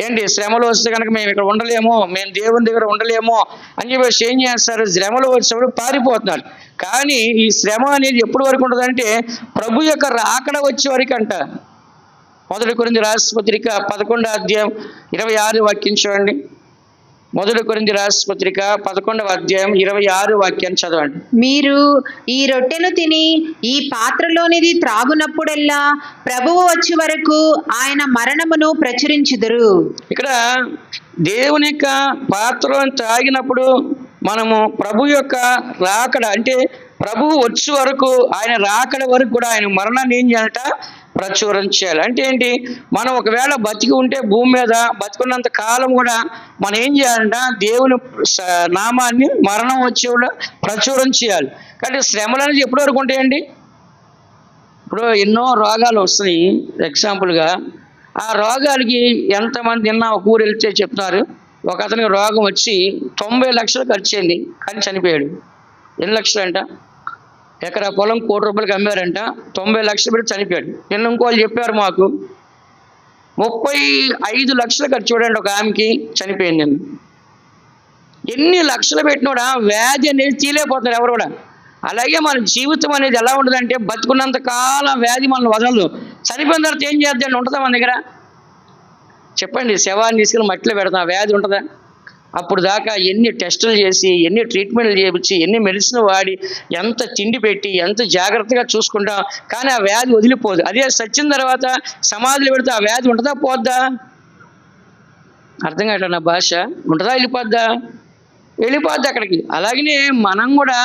ఏంటి శ్రమలు వస్తే కనుక మేము ఇక్కడ ఉండలేము, మేము దేవుని దగ్గర ఉండలేము అని చెప్పేసి ఏం చేస్తారు, శ్రమలు వచ్చినప్పుడు పారిపోతున్నారు. కానీ ఈ శ్రమ అనేది ఎప్పటి వరకు ఉంటుందంటే ప్రభు యొక్క రాకడ వచ్చే వరకు అంట. 1 కొరింథీ రాసిన పత్రిక 11వ అధ్యాయం 26వ వాక్యం చూడండి. 1 కొరింథీ రాసిన పత్రిక 11వ అధ్యాయం 26వ వాక్యాన్ని చదవండి. మీరు ఈ రొట్టెను తిని ఈ పాత్రలోనిది త్రాగునప్పుడల్లా ప్రభువు వచ్చే వరకు ఆయన మరణమును ప్రచురించుదురు. ఇక్కడ దేవుని యొక్క పాత్రలను తాగినప్పుడు మనము ప్రభు యొక్క రాకడ అంటే ప్రభువు వచ్చే వరకు, ఆయన రాకడ వరకు కూడా ఆయన మరణాన్ని ఏం చేయాలట? ప్రచురం చేయాలి. అంటే ఏంటి? మనం ఒకవేళ బతికి ఉంటే భూమి మీద బతికున్నంత కాలం కూడా మనం ఏం చేయాలంట? దేవుని నామాన్ని మరణం వచ్చే కూడా ప్రచురం చేయాలి. కాబట్టి శ్రమలు అనేది ఎప్పటి వరకు ఉంటాయండి? ఇప్పుడు ఎన్నో రోగాలు వస్తున్నాయి. ఎగ్జాంపుల్గా ఆ రోగాలకి ఎంతమంది నిన్న ఒక ఊరు వెళ్తే చెప్తున్నారు, ఒక అతనికి రోగం వచ్చి 90 లక్షలు ఖర్చు అయింది కానీ చనిపోయాడు. ఎన్ని లక్షలు అంట? ఎకరా పొలం 1 కోటి రూపాయలకి అమ్మారంట, 90 లక్షలు పెట్టి చనిపోయాడు. నిన్న ఇంకోళ్ళు చెప్పారు మాకు 35 లక్షలు ఖర్చు చూడండి ఒక ఆమెకి, చనిపోయింది. నిన్న ఎన్ని లక్షలు పెట్టినోడా వ్యాధి అనేది తీలేకపోతున్నారు ఎవరు కూడా. అలాగే మన జీవితం అనేది ఎలా ఉంటుందంటే బతుకున్నంత కాలం వ్యాధి మనల్ని వదలదు. చనిపోయిన తర్వాత ఏం చేద్దాం? ఉంటుందా మన దగ్గర? చెప్పండి, శవాన్ని తీసుకెళ్ళి మట్టిలో పెడతాం, వ్యాధి ఉంటుందా? అప్పుడు దాకా ఎన్ని టెస్టులు చేసి, ఎన్ని ట్రీట్మెంట్లు చేయించి, ఎన్ని మెడిసిన్ వాడి, ఎంత తిండి పెట్టి, ఎంత జాగ్రత్తగా చూసుకుంటాం, కానీ ఆ వ్యాధి వదిలిపోదు. అదే సచ్చిన తర్వాత సమాధులు పెడితే ఆ వ్యాధి ఉంటుందా పోద్దా? అర్థం కావట్లేదు నా భాష. ఉంటుందా వెళ్ళిపోద్దా? వెళ్ళిపోద్ది అక్కడికి. అలాగనే మనం కూడా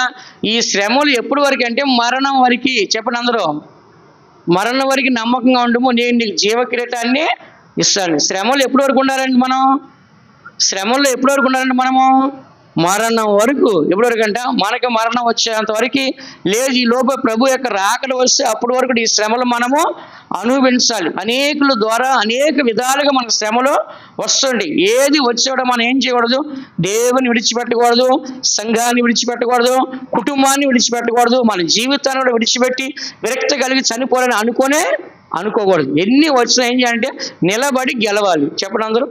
ఈ శ్రమలు ఎప్పటి వరకు అంటే మరణం వరకు. చెప్పండి అందరూ, మరణం వరకు నమ్మకంగా ఉండము, నేను నీకు జీవకిరీటాన్ని ఇస్తాను. శ్రమలు ఎప్పటి వరకు ఉండాలండి మనం? శ్రమల్లో ఎప్పటి వరకు ఉండాలంటే మనము మరణం వరకు. ఎప్పటి వరకు అంట? మనకి మరణం వచ్చేంత వరకు లేదు. ఈ లోపల ప్రభు యొక్క రాకడ వస్తే అప్పటి వరకు ఈ శ్రమలు మనము అనుభవించాలి. అనేకుల ద్వారా అనేక విధాలుగా మనకు శ్రమలు వస్తుంది. ఏది వచ్చేవాడు మనం ఏం చేయకూడదు? దేవుని విడిచిపెట్టకూడదు, సంఘాన్ని విడిచిపెట్టకూడదు, కుటుంబాన్ని విడిచిపెట్టకూడదు, మన జీవితాన్ని కూడా విడిచిపెట్టి విరక్తి కలిగి చనిపోవాలని అనుకోకూడదు. ఎన్ని వచ్చినా ఏం చేయాలంటే నిలబడి గెలవాలి. చెప్పండి అందరూ.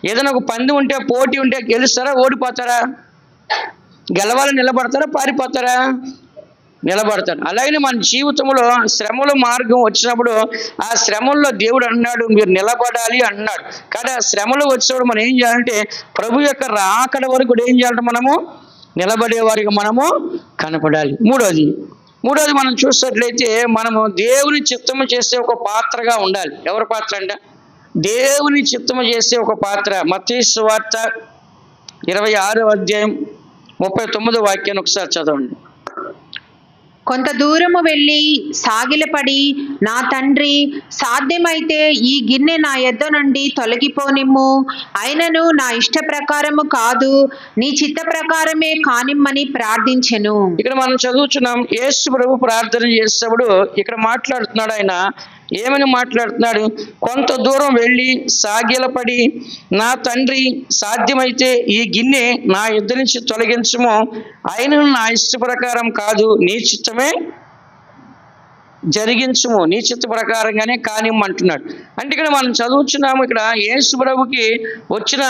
ఏదైనా ఒక పందెం ఉంటే, పోటీ ఉంటే గెలుస్తారా ఓడిపోతారా? గెలవాలని నిలబడతారా పారిపోతారా? నిలబడతారు. అలాగనే మన జీవితంలో శ్రమల మార్గం వచ్చినప్పుడు ఆ శ్రమల్లో దేవుడు అన్నాడు మీరు నిలబడాలి అన్నాడు. కానీ ఆ శ్రమలు వచ్చినప్పుడు మనం ఏం చేయాలంటే ప్రభు యొక్క రాకడ వరకు కూడా ఏం చేయాలంటే మనము నిలబడే వారికి మనము కనపడాలి. మూడోది మనం చూసినట్లయితే మనము దేవుని చిత్తము చేసే ఒక పాత్రగా ఉండాలి. ఎవరి పాత్ర అంటే దేవుని చిత్తము చేసే ఒక పాత్ర. మత్తయి సువార్త 26వ అధ్యాయం 39వ వాక్యాన్ని ఒకసారి చదవండి. కొంత దూరము వెళ్ళి సాగిలపడి, నా తండ్రి, సాధ్యమైతే ఈ గిన్నె నా యొద్ద నుండి తొలగిపోనిమ్ము, అయినను నా ఇష్ట ప్రకారము కాదు, నీ చిత్త ప్రకారమే కానిమ్మని ప్రార్థించెను. ఇక్కడ మనం చదువుతున్నాం, యేసు ప్రభు ప్రార్థన చేసేటప్పుడు ఇక్కడ మాట్లాడుతున్నాడు. ఆయన ఏమని మాట్లాడుతున్నాడు? కొంత దూరం వెళ్ళి సాగిలపడి, నా తండ్రి, సాధ్యమైతే ఈ గిన్నె నా యొద్ద నుంచి తొలగించము, అయినను నా ఇష్ట ప్రకారం కాదు, నీ చిత్తమే జరిగించుము, నీ చిత్త ప్రకారంగానే కానిమ్మంటున్నాడు. అంటే ఇక్కడ మనం చదువుతున్నాము, ఇక్కడ యేసు ప్రభుకి వచ్చిన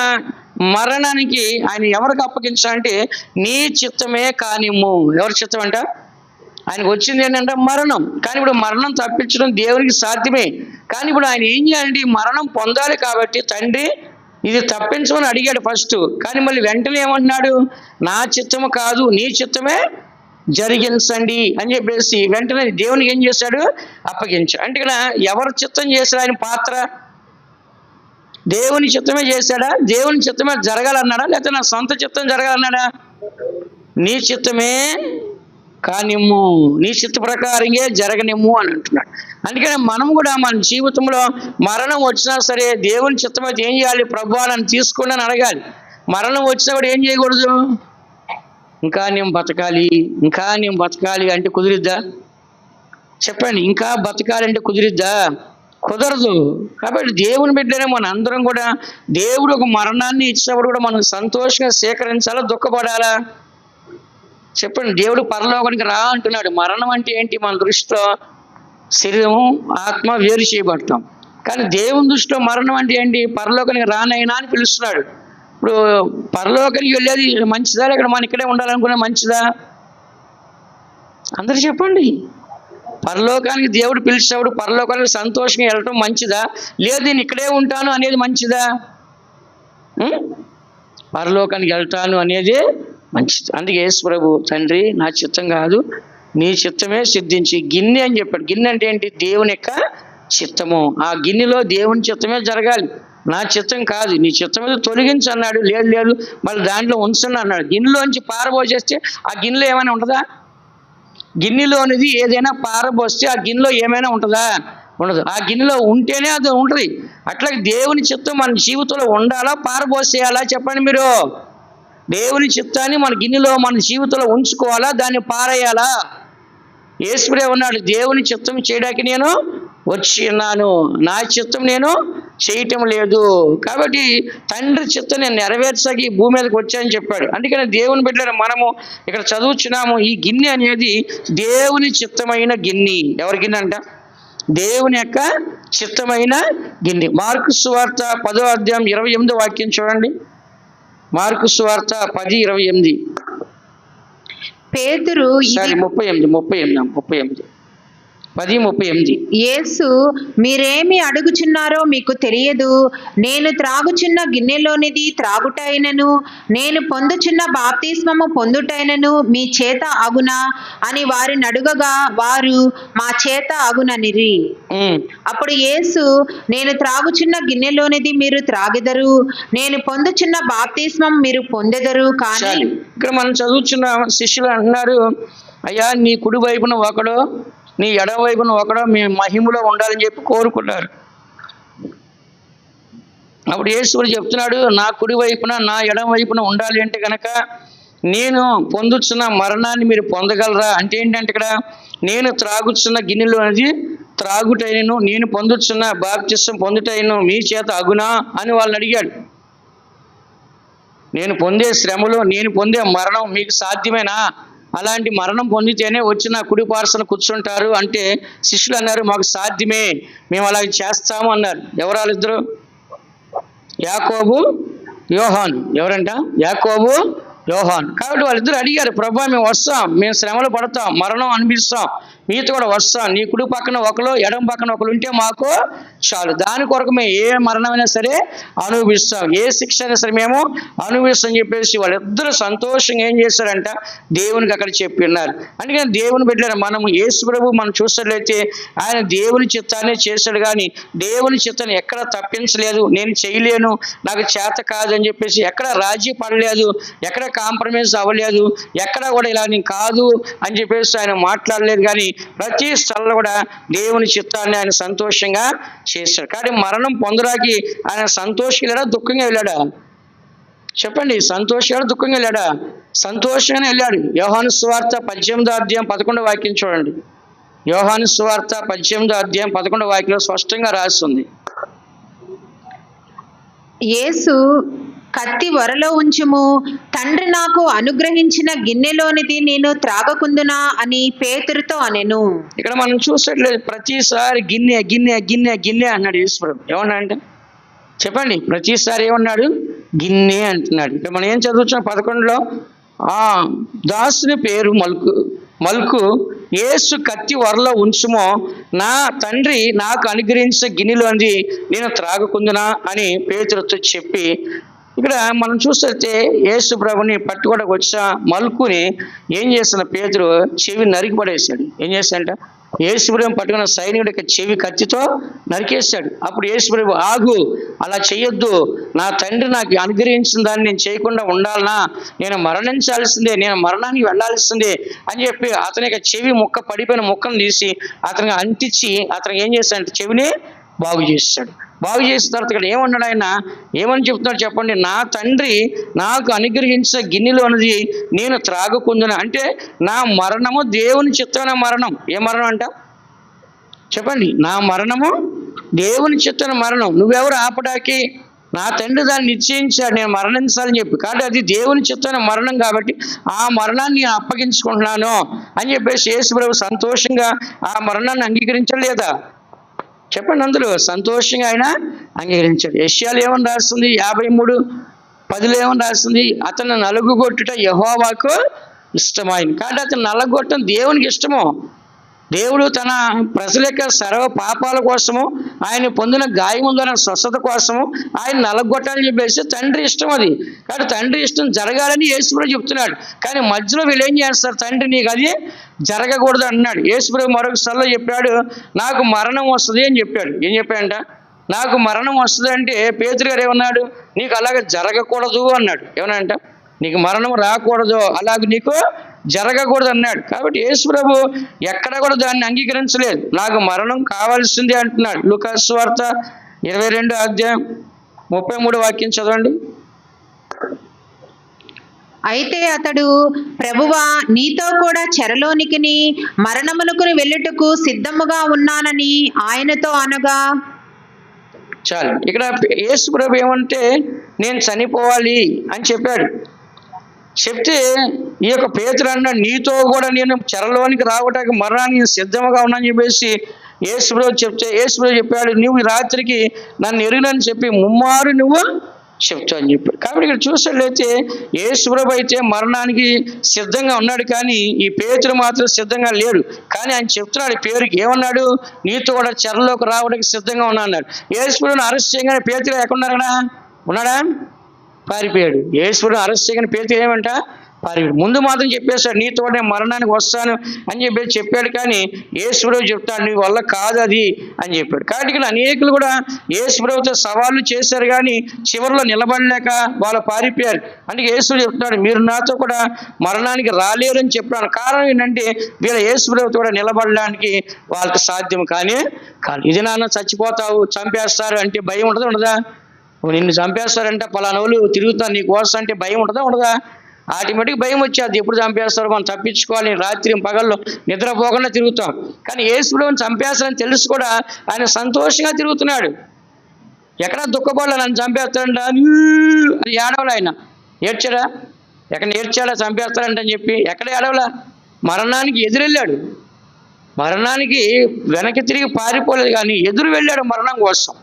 మరణానికి ఆయన ఎవరికి అప్పగించాలంటే నీ చిత్తమే కానిమ్ము. ఎవరి చిత్తం అంట? ఆయనకు వచ్చింది ఏంటంటే మరణం. కానీ ఇప్పుడు మరణం తప్పించడం దేవునికి సాధ్యమే. కానీ ఇప్పుడు ఆయన ఏం చేయాలంటే ఈ మరణం పొందాలి కాబట్టి తండ్రి ఇది తప్పించమని అడిగాడు ఫస్ట్. కానీ మళ్ళీ వెంటనే ఏమంటున్నాడు? నా చిత్తము కాదు, నీ చిత్తమే జరిగించండి అని చెప్పేసి వెంటనే దేవునికి ఏం చేశాడు? అప్పగించాడు. అంటే ఇక్కడ ఎవరు చిత్తం చేశాడు ఆయన పాత్ర? దేవుని చిత్తమే చేశాడా? దేవుని చిత్తమే జరగాలన్నాడా? లేకపోతే నా సొంత చిత్తం జరగాలన్నాడా? నీ చిత్తమే కానిమ్ము, నీ చిత్త ప్రకారంగా జరగనిమ్ము అని అంటున్నాడు. అందుకని మనం కూడా మన జీవితంలో మరణం వచ్చినా సరే దేవుని చిత్తమైతే ఏం చేయాలి? ప్రభువా నన్ను తీసుకోండి అని అడగాలి. మరణం వచ్చినా కూడా ఏం చేయకూడదు? ఇంకా నేను బతకాలి అంటే కుదిరిద్దా? చెప్పండి, ఇంకా బతకాలంటే కుదిరిద్దా? కుదరదు. కాబట్టి దేవుని బిడ్డనే మన అందరం కూడా దేవుడు ఒక మరణాన్ని ఇచ్చినప్పుడు కూడా మనం సంతోషంగా స్వీకరించాలా, దుఃఖపడాలా? చెప్పండి. దేవుడు పరలోకానికి రా అంటున్నాడు. మరణం అంటే ఏంటి? మన దృష్టిలో శరీరం ఆత్మ వేరు చేయబడతాం. కానీ దేవుని దృష్టిలో మరణం అంటే ఏంటి? పరలోకానికి రానైనా అని పిలుస్తున్నాడు. ఇప్పుడు పరలోకానికి వెళ్ళేది మంచిదా, లేక మనం ఇక్కడే ఉండాలనుకునే మంచిదా? అందరూ చెప్పండి. పరలోకానికి దేవుడు పిలిచినప్పుడు పరలోకానికి సంతోషంగా వెళ్ళటం మంచిదా, లేదు నేను ఇక్కడే ఉంటాను అనేది మంచిదా? పరలోకానికి వెళ్తాను అనేది మంచిది. అందుకే యేసు ప్రభు, తండ్రి నా చిత్తం కాదు నీ చిత్తమే సిద్ధించి గిన్నె అని చెప్పాడు. గిన్నె అంటే ఏంటి? దేవుని యొక్క చిత్తము. ఆ గిన్నెలో దేవుని చిత్తమే జరగాలి, నా చిత్తం కాదు. నీ చిత్తం మీద తొలగించు అన్నాడు. లేదు లేదు మళ్ళీ దాంట్లో ఉంచండి అన్నాడు. గిన్నెలోంచి పారబోసేస్తే ఆ గిన్నెలో ఏమైనా ఉంటుందా? గిన్నెలోనిది ఏదైనా పారబోస్తే ఆ గిన్నెలో ఏమైనా ఉంటుందా? ఉండదు. ఆ గిన్నెలో ఉంటేనే అది ఉంటుంది. అట్లాగే దేవుని చిత్తం మన జీవితంలో ఉండాలా, పారబోసేయాలా? చెప్పండి మీరు. దేవుని చిత్తాన్ని మన గిన్నెలో మన జీవితంలో ఉంచుకోవాలా, దాన్ని పారేయాలా? యేసుడే ఉన్నాడు, దేవుని చిత్తం చేయడానికి నేను వచ్చి ఉన్నాను, నా చిత్తం నేను చేయటం లేదు. కాబట్టి తండ్రి చిత్తం నేను నెరవేర్చకి ఈ భూమి మీదకి వచ్చానని చెప్పాడు. అందుకని దేవుని బిడ్డలు మనము ఇక్కడ చదువుచున్నాము. ఈ గిన్నె అనేది దేవుని చిత్తమైన గిన్నె. ఎవరి గిన్నె అంట? దేవుని యొక్క చిత్తమైన గిన్నె. మార్కు సువార్త 10వ అధ్యాయం 28వ వాక్యం చూడండి. మార్కు సువార్త 10:28. పేతురు 38. 10:38. యేసు, మీరేమి అడుగుచున్నారో మీకు తెలియదు. నేను త్రాగుచున్న గిన్నెలోనిది త్రాగుటైనను, నేను పొందుచున్న బాప్తిస్మము పొందుటైనను మీ చేత అగునా అని వారిని అడుగగా వారు మా చేత అగుననిరి. అప్పుడు యేసు, నేను త్రాగుచున్న గిన్నెలోనిది మీరు త్రాగెదరు, నేను పొందుచున్న బాప్తిస్మం మీరు పొందెదరు. కానీ ఇక్కడ మనం చదువుచున్న శిష్యులు అంటున్నారు, అయ్యా నీ కుడి వైపున ఒకడో నీ ఎడమ వైపున ఒకడో మీ మహిమలో ఉండాలని చెప్పి కోరుకున్నారు. అప్పుడు యేసు చెప్తున్నాడు, నా కుడి వైపున నా ఎడమ వైపున ఉండాలి అంటే కనుక నేను పొందుతున్న మరణాన్ని మీరు పొందగలరా? అంటే ఏంటంటే ఇక్కడ నేను త్రాగుతున్న గిన్నెలో అనేది త్రాగుటైనను, నేను పొందుతున్న బాప్తిస్మం పొందుటైనను మీ చేత అగునా అని వాళ్ళని అడిగాడు. నేను పొందే శ్రమలో నేను పొందే మరణం మీకు సాధ్యమేనా? అలాంటి మరణం పొందితేనే వచ్చి నా కుడి పార్శ్వన కూర్చుంటారు అంటే శిష్యులు అన్నారు, మాకు సాధ్యమే, మేము అలాగే చేస్తాము అన్నారు. ఎవరు వాళ్ళిద్దరు? యాకోబు, యోహాను. ఎవరంట? యాకోబు, యోహాను. కాబట్టి వాళ్ళిద్దరు అడిగారు, ప్రభా మేము వస్తాం, మేము శ్రమలు పడతాం, మరణం అనిపిస్తాం, మీతో కూడా వస్తాం, నీ కుడి పక్కన ఒకరు ఎడమ పక్కన ఒకరు ఉంటే మాకు చాలు, దాని కొరకు మేము ఏ మరణమైనా సరే అనుభవిస్తాం, ఏ శిక్ష అయినా సరే మేము అనుభవిస్తాం అని చెప్పేసి వాళ్ళిద్దరూ సంతోషంగా ఏం చేశారంట? దేవునికి అక్కడ చెప్పి ఉన్నారు. అందుకని దేవుని బిడ్డలారా, మనము యేసు ప్రభు మనం చూసినట్లయితే ఆయన దేవుని చిత్తాన్ని చేశాడు, కానీ దేవుని చిత్తాన్ని ఎక్కడ తప్పించలేదు. నేను చేయలేను, నాకు చేత కాదు అని చెప్పేసి ఎక్కడ రాజీ పడలేదు, ఎక్కడ కాంప్రమైజ్ అవ్వలేదు, ఎక్కడ కూడా ఇలా నేను కాదు అని చెప్పేసి ఆయన మాట్లాడలేదు. కానీ ప్రతి స్థలంలో కూడా దేవుని చిత్తాన్ని ఆయన సంతోషంగా చేశాడు. కానీ మరణం పొందడానికి ఆయన సంతోషంగా వెళ్ళాడా, దుఃఖంగా వెళ్ళాడా? చెప్పండి. సంతోషంగా దుఃఖంగా వెళ్ళాడా? సంతోషంగానే వెళ్ళాడు. యోహాను సువార్త 18వ అధ్యాయం 11వ వాక్యం చూడండి. యోహాను సువార్త 18వ అధ్యాయం 11వ వాక్యంలో స్పష్టంగా రాస్తుంది. యేసు, కత్తి వరలో ఉంచుము, తండ్రి నాకు అనుగ్రహించిన గిన్నెలోనిది నేను త్రాగకుందునా అని పేతురుతో అనెను. ఇక్కడ మనం చూసినట్లేదు ప్రతిసారి గిన్నె గిన్నె గిన్నె గిన్నె అన్నాడు యేసు. ఏమన్నా అంటే చెప్పండి, ప్రతిసారి ఏమన్నాడు? గిన్నె అంటున్నాడు. ఇక్కడ మనం ఏం చదువుతున్నాం 11లో, దాసుని పేరు మల్కు యేసు కత్తి వరలో ఉంచుమో, నా తండ్రి నాకు అనుగ్రహించిన గిన్నెలోంది నేను త్రాగకుందునా అని పేతురుతో చెప్పి, ఇక్కడ మనం చూస్తే యేసు ప్రభుని పట్టుకోవడానికి వచ్చిన మల్కుని ఏం చేస్తున్న పేతురు చెవి నరికి పడేశాడు. ఏం చేశాడంట? యేసు ప్రభు పట్టుకున్న సైనికుడికి చెవి కత్తితో నరికేశాడు. అప్పుడు యేసు ప్రభు, ఆగు, అలా చేయొద్దు, నా తండ్రి నాకు అనుగ్రహించిన దాన్ని నేను చేయకుండా ఉండాలనా? నేను మరణించాల్సిందే, నేను మరణానికి వెళ్ళాల్సిందే అని చెప్పి అతనికి చెవి ముక్క పడిపోయిన ముక్కను తీసి అతనికి అంటించి అతనికి ఏం చేశాడంటే చెవిని బాగు చేశాడు. బాగు చేసిన తర్వాత ఇక్కడ ఏమన్నాడు ఆయన? ఏమని చెప్తున్నాడు చెప్పండి? నా తండ్రి నాకు అనుగ్రహించిన గిన్నెలోనిది నేను త్రాగకుందున. అంటే నా మరణము దేవుని చిత్తమైన మరణం. ఏ మరణం అంట? చెప్పండి, నా మరణము దేవుని చిత్తన మరణం. నువ్వెవరు ఆపడానికి? నా తండ్రి దాన్ని నిశ్చయించాడు నేను మరణించాలని చెప్పి. కాబట్టి అది దేవుని చిత్తన మరణం కాబట్టి ఆ మరణాన్ని నేను అప్పగించుకుంటున్నాను అని చెప్పేసి యేసు ప్రభు సంతోషంగా ఆ మరణాన్ని అంగీకరించలేదా? చెప్పండి, అందులో సంతోషంగా ఆయన అంగీకరించాడు. యెషయాలో ఏమని రాస్తుంది? 53:10 ఏమని రాస్తుంది? అతను నలుగుగొట్టుట యెహోవాకు ఇష్టమైంది. కాబట్టి అతను నలగొట్టడం దేవునికి ఇష్టము. దేవుడు తన ప్రజల యొక్క సర్వ పాపాల కోసము, ఆయన పొందిన గాయము ద్వారా స్వస్థత కోసము ఆయన నలగొట్టాలని చెప్పేసి తండ్రి ఇష్టం అది. కాబట్టి తండ్రి ఇష్టం జరగాలని యేసుప్రభు చెప్తున్నాడు. కానీ మధ్యలో వీళ్ళు ఏం చేస్తారు? తండ్రి నీకు అది జరగకూడదు అన్నాడు. యేసుప్రభు మరొకసారిలో చెప్పాడు, నాకు మరణం వస్తుంది అని చెప్పాడు. ఏం చెప్పాడంట? నాకు మరణం వస్తుంది అంటే పేతురు గారు ఏమన్నాడు? నీకు అలాగ జరగకూడదు అన్నాడు. ఏమన్నాడంట? నీకు మరణం రాకూడదు, అలాగే నీకు జరగకూడదు అన్నాడు. కాబట్టి యేసు ప్రభు ఎక్కడ కూడా దాన్ని అంగీకరించలేదు. నాకు మరణం కావాల్సిందే అంటున్నాడు. లూకా సువార్త 22:33 చదవండి. అయితే అతడు, ప్రభువా, నీతో కూడా చెరలోనికిని మరణమునకుని వెళ్ళుటకు సిద్ధముగా ఉన్నానని ఆయనతో అనగా. చాలు. ఇక్కడ యేసు ప్రభు ఏమంటే నేను చనిపోవాలి అని చెప్పాడు. చెప్తే ఈ యొక్క పేతురు అన్నాడు, నీతో కూడా నేను చెరలోనికి రావటానికి మరణానికి సిద్ధంగా ఉన్నానని చెప్పేసి యేసు ప్రభు చెప్తే యేసు ప్రభు చెప్పాడు, నువ్వు ఈ రాత్రికి నన్ను ఎరుగనని చెప్పి ముమ్మారు నువ్వు చెప్తావు అని చెప్పాడు. కాబట్టి ఇక్కడ చూసినట్లయితే యేసు ప్రభు అయితే మరణానికి సిద్ధంగా ఉన్నాడు, కానీ ఈ పేతురు మాత్రం సిద్ధంగా లేడు. కానీ ఆయన చెప్తున్నాడు పేరుకి, ఏమన్నాడు? నీతో కూడా చెరలోకి రావడానికి సిద్ధంగా ఉన్నా అన్నాడు. యేసు ప్రభువుని అరెస్ట్ చేయగానే పేతురు ఎక్కడున్నారా? ఉన్నాడా? పారిపోయాడు. యేసుని అరెస్ట్ చేయగానే పేతురు ఏమంట? పారిపోయాడు. ముందు మాత్రం చెప్పేశాడు, నీతో నేను మరణానికి వస్తాను అని చెప్పేసి చెప్పాడు. కానీ యేసు ప్రభు చెప్తాడు, నీ వల్ల కాదు అది అని చెప్పాడు. కాబట్టి ఇక్కడ అనేకులు కూడా యేసు ప్రభుతో సవాళ్ళు చేశారు, కానీ చివరిలో నిలబడలేక వాళ్ళు పారిపోయారు. అంటే యేసు చెప్తున్నాడు, మీరు నాతో కూడా మరణానికి రాలేరు అని చెప్పాను. కారణం ఏంటంటే వీళ్ళ యేసు ప్రభుతో కూడా నిలబడడానికి వాళ్ళకి సాధ్యం కానీ కాదు. ఇది నాన్న చచ్చిపోతావు, చంపేస్తారు అంటే భయం ఉంటుందా ఉండదా? నిన్ను చంపేస్తారంట, పలానా వాళ్ళు తిరుగుతారు నీ కోసం అంటే భయం ఉంటుందా ఉండదా? ఆటోమేటిక్ భయం వచ్చేది. ఎప్పుడు చంపేస్తారు, మనం తప్పించుకోవాలి, రాత్రి పగళ్ళు నిద్రపోకుండా తిరుగుతాం. కానీ యేసుప్రభువుని చంపేస్తారని తెలుసు కూడా ఆయన సంతోషంగా తిరుగుతున్నాడు. ఎక్కడ దుఃఖపడలే, నన్ను చంపేస్తాడంట అని ఏడవలే. ఆయన ఏడ్చాడా? ఎక్కడ ఏడ్చాడా? చంపేస్తాడంట అని చెప్పి ఎక్కడ ఏడవలా? మరణానికి ఎదురెళ్ళాడు. మరణానికి వెనక్కి తిరిగి పారిపోలేదు, కానీ ఎదురు వెళ్ళాడు మరణం కోసం.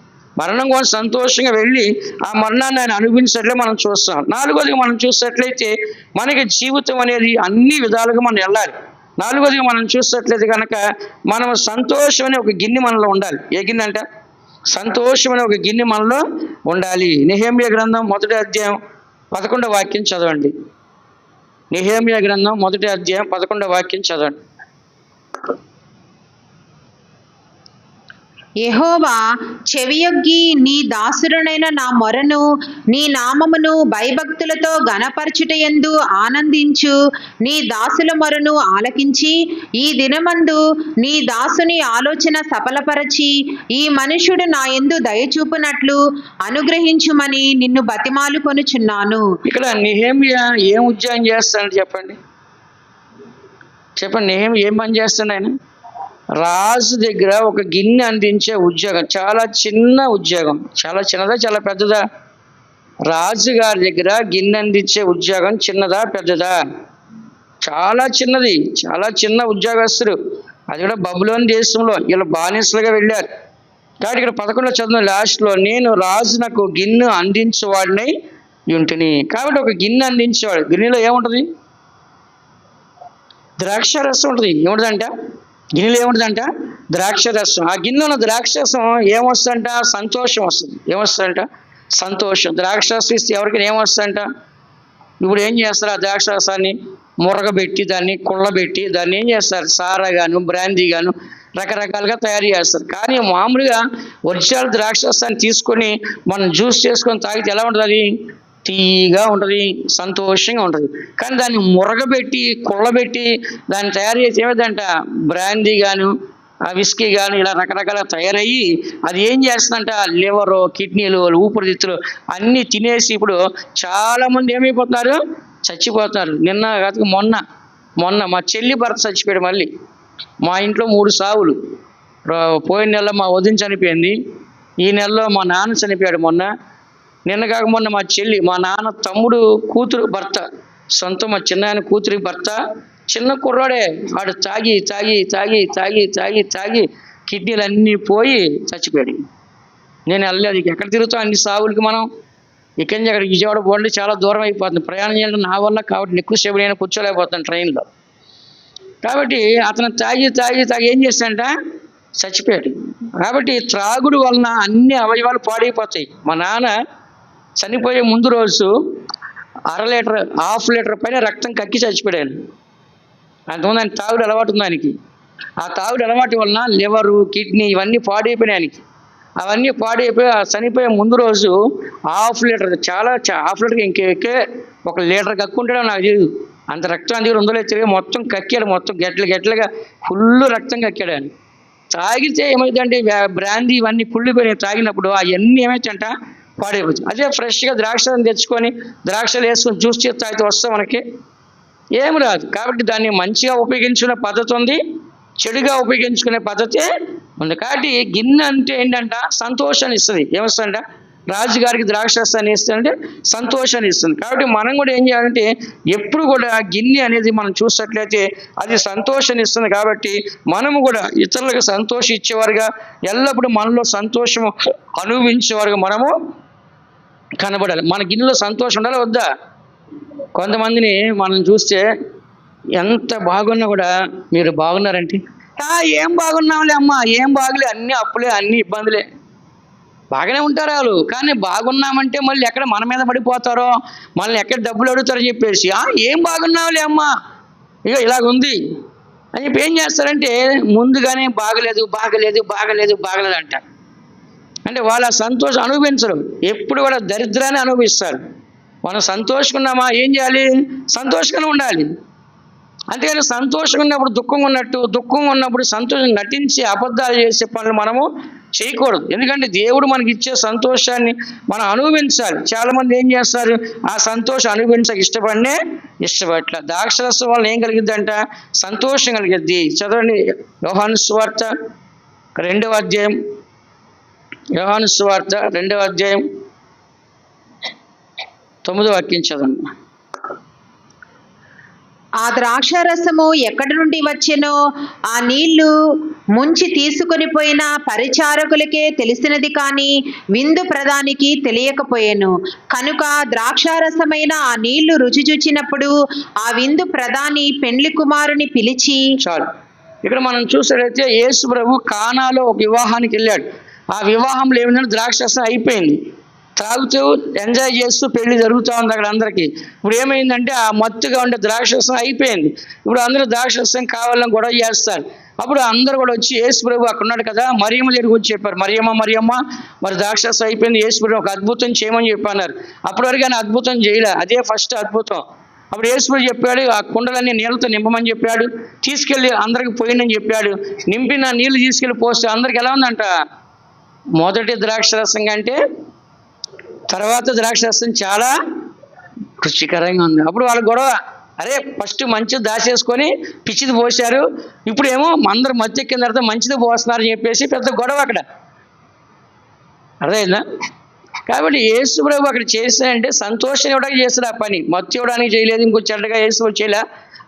మరణం కోసం సంతోషంగా వెళ్ళి ఆ మరణాన్ని ఆయన అనుభవించినట్లే మనం చూస్తాం. నాలుగోదిగా మనం చూసినట్లయితే మనకి జీవితం అనేది అన్ని విధాలుగా మనం వెళ్ళాలి. నాలుగోదిగా మనం చూసినట్లయితే కనుక మనం సంతోషం అనే ఒక గిన్నె మనలో ఉండాలి. ఏ గిన్నె అంట? సంతోషం అనే ఒక గిన్నె మనలో ఉండాలి. నెహెమ్యా గ్రంథం 1:11 చదవండి. నెహెమ్యా గ్రంథం 1:11 చదవండి. యెహోవా, చెవియొగ్గి నీ దాసుడనైన నా మొరను, నీ నామమును భయభక్తులతో ఘనపరచుటయందు ఆనందించు నీ దాసుల మొరను ఆలకించి ఈ దినమందు నీ దాసుని ఆలోచన సఫలపరచి ఈ మనుష్యుడు నా యందు దయచూపునట్లు అనుగ్రహించుమని నిన్ను బతిమాలు కొనుచున్నాను. ఇక్కడ నెహెమ్యా ఏం ఉద్యోగం చేస్తాడు చెప్పండి? నెహెమ్యా ఏం పని చేస్తాడు? ఆయన రాజు దగ్గర ఒక గిన్నె అందించే ఉద్యోగం. చాలా చిన్న ఉద్యోగం. చాలా చిన్నదా చాలా పెద్దదా? రాజు గారి దగ్గర గిన్నె అందించే ఉద్యోగం చిన్నదా పెద్దదా? చాలా చిన్నది. చాలా చిన్న ఉద్యోగస్తుడు. అది కూడా బబులోను దేశంలో వీళ్ళు బానిసలుగా వెళ్ళారు. కాబట్టి ఇక్కడ 11 చదువు లాస్ట్లో, నేను రాజు నాకు గిన్నె అందించేవాడిని ఉంటిని. కాబట్టి ఒక గిన్నె అందించేవాడు. గిన్నెలో ఏముంటుంది? ద్రాక్ష రసం ఉంటుంది. ఏముంటుందంట? గిన్నెలో ఏముంటుందంట? ద్రాక్ష రసం. ఆ గిన్నెలో ఉన్న ద్రాక్ష రసం ఏమొస్తుందంట? సంతోషం వస్తుంది. ఏమొస్తుందంట? సంతోషం. ద్రాక్ష రసం ఇస్తే ఎవరికైనా ఏమొస్తుందంట? ఇప్పుడు ఏం చేస్తారు? ఆ ద్రాక్ష రసాన్ని మురగబెట్టి దాన్ని కుళ్ళబెట్టి దాన్ని ఏం చేస్తారు? సారా గాను బ్రాందీ గాను రకరకాలుగా తయారు చేస్తారు. కానీ మామూలుగా ఒరిజినల్ ద్రాక్ష రసాన్ని తీసుకొని మనం జ్యూస్ చేసుకొని తాగితే ఎలా ఉంటుంది? అది తీయగా ఉంటుంది, సంతోషంగా ఉంటుంది. కానీ దాన్ని మురగబెట్టి కుళ్ళబెట్టి దాన్ని తయారు చేసి ఏమైందంట? బ్రాందీ గాను విస్కీ గాను ఇలా రకరకాల తయారయ్యి అది ఏం చేస్తుందంట? లివరు, కిడ్నీలు, ఊపిరితిత్తులు అన్నీ తినేసి ఇప్పుడు చాలామంది ఏమైపోతున్నారు? చచ్చిపోతున్నారు. నిన్న మొన్న మా చెల్లి భర్త చచ్చిపోయాడు. మళ్ళీ మా ఇంట్లో 3 సావులు. పోయిన నెలలో మా వదిన చనిపోయింది, ఈ నెలలో మా నాన్న చనిపోయాడు మొన్న, నిన్న కాక మొన్న మా చెల్లి, మా నాన్న తమ్ముడు కూతురు భర్త, సొంత మా చిన్నాయన కూతురి భర్త, చిన్న కుర్రాడే, వాడు తాగి తాగి తాగి తాగి తాగి తాగి కిడ్నీలు అన్నీ పోయి చచ్చిపోయాడు. నేను వెళ్ళలేదు, ఎక్కడ తిరుగుతాం అన్ని సాగులకి మనం, ఇక్కడి నుంచి అక్కడ విజయవాడ పోండి చాలా దూరం అయిపోతుంది, ప్రయాణం చేయడం నా వల్ల, కాబట్టి ఎక్కువసేపు నేను కూర్చోలేకపోతాను ట్రైన్లో. కాబట్టి అతను తాగి తాగి తాగి ఏం చేస్తాడంట, చచ్చిపోయాడు. కాబట్టి త్రాగుడు వలన అన్ని అవయవాలు పాడైపోతాయి. మా నాన్న చనిపోయే ముందు రోజు 1/2 లీటర్ 1/2 లీటర్ పైన రక్తం కక్కి చచ్చిపోయాడు. అంతకుముందు ఆయన తాగుడు అలవాటు ఉంది ఆయనకి. ఆ తాగుడు అలవాటు వలన లివరు, కిడ్నీ ఇవన్నీ పాడైపోయినాయి ఆయనకి. అవన్నీ పాడైపోయి ఆ చనిపోయే ముందు రోజు 1/2 లీటర్, చాలా 1/2 లీటర్కి ఇంకెక్కే 1 లీటర్ కక్కుంటాడో నాకు తెలియదు. అంత రక్తం దగ్గర ఉందో తిరిగి మొత్తం కక్కాడు, మొత్తం గట్లుగా ఫుల్ రక్తం కక్కాడు ఆయన. తాగితే ఏమైందంటే బ్రాందీ ఇవన్నీ కుళ్ళిపోయినాయి, తాగినప్పుడు అవన్నీ ఏమైందంట పాడైపోతుంది. అదే ఫ్రెష్గా ద్రాక్షను తెచ్చుకొని ద్రాక్షలు వేసుకొని జ్యూస్ చేసి తాగితే వస్తే మనకి ఏమి రాదు. కాబట్టి దాన్ని మంచిగా ఉపయోగించుకునే పద్ధతి ఉంది, చెడుగా ఉపయోగించుకునే పద్ధతి ఉంది. కాబట్టి గిన్నె అంటే ఏంటంట, సంతోషాన్ని ఇస్తుంది. ఏమొస్తుందంట, రాజుగారికి ద్రాక్షాన్ని ఇస్తుందంటే సంతోషాన్ని ఇస్తుంది. కాబట్టి మనం కూడా ఏం చేయాలంటే ఎప్పుడు కూడా గిన్నె అనేది మనం చూసినట్లయితే అది సంతోషాన్ని ఇస్తుంది. కాబట్టి మనము కూడా ఇతరులకు సంతోషం ఇచ్చేవారుగా, ఎల్లప్పుడూ మనలో సంతోషం అనుభవించేవారుగా మనము కనబడాలి. మన గిన్నెలో సంతోషం ఉండాలి వద్దా? కొంతమందిని మనం చూస్తే ఎంత బాగున్నా కూడా మీరు బాగున్నారంటే ఏం బాగున్నాంలే అమ్మా, ఏం బాగులే, అన్ని అప్పులే, అన్ని ఇబ్బందులే, బాగానే ఉంటారు వాళ్ళు. కానీ బాగున్నామంటే మళ్ళీ ఎక్కడ మన మీద పడిపోతారో, మనల్ని ఎక్కడ డబ్బులు అడుగుతారో చెప్పేసి ఏం బాగున్నావులే అమ్మా, ఇక ఇలాగుంది అని చెప్పి ఏం చేస్తారంటే ముందుగానే బాగలేదు బాగలేదు బాగలేదు బాగలేదు అంటారు. అంటే వాళ్ళ సంతోషం అనుభవించరు, ఎప్పుడు కూడా దరిద్రాన్ని అనుభవిస్తారు. మనం సంతోషంగా ఏం చేయాలి, సంతోషంగా ఉండాలి. అంతేగాని సంతోషంగా ఉన్నప్పుడు దుఃఖంగా ఉన్నట్టు, దుఃఖంగా ఉన్నప్పుడు సంతోషం నటించి అబద్ధాలు చేసే పనులు మనము చేయకూడదు. ఎందుకంటే దేవుడు మనకి ఇచ్చే సంతోషాన్ని మనం అనుభవించాలి. చాలామంది ఏం చేస్తారు, ఆ సంతోషం అనుభవించక ఇష్టపడట్ల. ద్రాక్షరసం వల్ల ఏం కలిగిద్ది అంట, సంతోషం కలిగిద్ది. చదవండి యోహాను సువార్త 2వ అధ్యాయం, యోహాను సువార్త 2వ అధ్యాయం 9వ వాక్యం చదవండి. ఆ ద్రాక్షారసము ఎక్కడి నుండి వచ్చెనో ఆ నీళ్లు ముంచి తీసుకొని పోయిన పరిచారకులకే తెలిసినది కానీ విందు ప్రధానికి తెలియకపోయెను. కనుక ద్రాక్షారసమైన ఆ నీళ్లు రుచి చూచినప్పుడు ఆ విందు ప్రధాని పెండ్లి కుమారుని పిలిచి, చాలు. ఇక్కడ మనం చూసినట్లయితే యేసు ప్రభు కానాలో ఒక వివాహానికి వెళ్ళాడు. ఆ వివాహంలో ఏమైందంటే ద్రాక్షారసం అయిపోయింది. తాగుతూ ఎంజాయ్ చేస్తూ పెళ్లి జరుగుతూ ఉంది అక్కడ అందరికీ. ఇప్పుడు ఏమైందంటే ఆ మత్తుగా ఉండే ద్రాక్షరసం అయిపోయింది. ఇప్పుడు అందరూ ద్రాక్షరసం కావాలని గొడవ చేస్తారు. అప్పుడు అందరూ కూడా వచ్చి యేసు ప్రభు అక్కడ ఉన్నాడు కదా, మరియమ్మ దగ్గరికి వచ్చి చెప్పారు, మరియమ్మ మరి ద్రాక్షరసం అయిపోయింది, యేసు ప్రభు ఒక అద్భుతం చేయమని చెప్పన్నారు. అప్పటి వరకు ఆయన అద్భుతం చేయలే, అదే ఫస్ట్ అద్భుతం. అప్పుడు యేసు ప్రభు చెప్పాడు, ఆ కుండలన్నీ నీళ్ళతో నింపమని చెప్పాడు, తీసుకెళ్ళి అందరికి పోయిందని చెప్పాడు. నింపిన నీళ్ళు తీసుకెళ్ళి పోస్తే అందరికి ఎలా ఉందంట, మొదటి ద్రాక్షరసం కంటే తర్వాత ద్రాక్షరసం చాలా రుచికరంగా ఉంది. అప్పుడు వాళ్ళ గొడవ, అరే ఫస్ట్ మంచిది దాచేసుకొని పిచ్చిది పోసారు, ఇప్పుడేమో అందరు మత్తెక్కిన తర్వాత మంచిది పోస్తున్నారు అని చెప్పేసి పెద్ద గొడవ అక్కడ. అర్థమైందా? కాబట్టి యేసు ప్రభు అక్కడ చేశాడంటే సంతోషం ఇవ్వడానికి చేస్తాడు ఆ పని, మత్తు ఇవ్వడానికి చేయలేదు, ఇంకో చెడ్డగా యేసు చేయలే.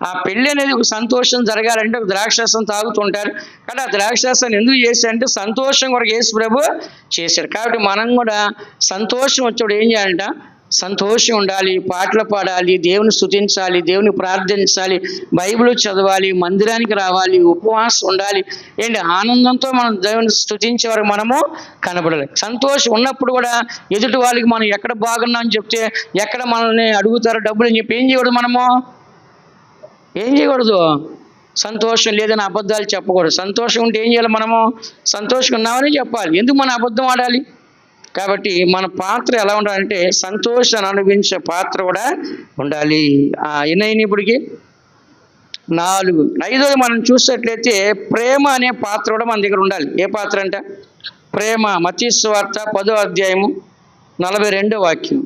ఆ పెళ్ళి అనేది ఒక సంతోషం జరగాలంటే ఒక ద్రాక్షరసం తాగుతుంటారు. కానీ ఆ ద్రాక్షరసాన్ని ఎందుకు చేశారంటే సంతోషం కొరకు యేసు ప్రభు చేశారు. కాబట్టి మనం కూడా సంతోషం వచ్చేప్పుడు ఏం చేయాలంట, సంతోషం ఉండాలి, పాటలు పాడాలి, దేవుని స్తుతించాలి, దేవుని ప్రార్థించాలి, బైబిల్ చదవాలి, మందిరానికి రావాలి, ఉపవాసం ఉండాలి. ఏంటి ఆనందంతో మనం దేవుని స్తుతించే వరకు మనము కనబడాలి. సంతోషం ఉన్నప్పుడు కూడా ఎదుటి వాళ్ళకి మనం ఎక్కడ బాగున్నామని చెప్తే ఎక్కడ మనల్ని అడుగుతారో డబ్బులు అని చెప్పి ఏం చేయకూడదు, మనము ఏం చేయకూడదు, సంతోషం లేదని అబద్ధాలు చెప్పకూడదు. సంతోషం ఉంటే ఏం చేయాలి, మనము సంతోషంగా ఉన్నామని చెప్పాలి. ఎందుకు మనం అబద్ధం ఆడాలి? కాబట్టి మన పాత్ర ఎలా ఉండాలంటే సంతోషాన్ని అనుభవించే పాత్ర కూడా ఉండాలి. ఎన్నైనా ఇప్పటికి 4. 5వది మనం చూసినట్లయితే ప్రేమ అనే పాత్ర కూడా మన దగ్గర ఉండాలి. ఏ పాత్ర అంటే ప్రేమ. మత్తయి సువార్త 10వ అధ్యాయము 42వ వాక్యం.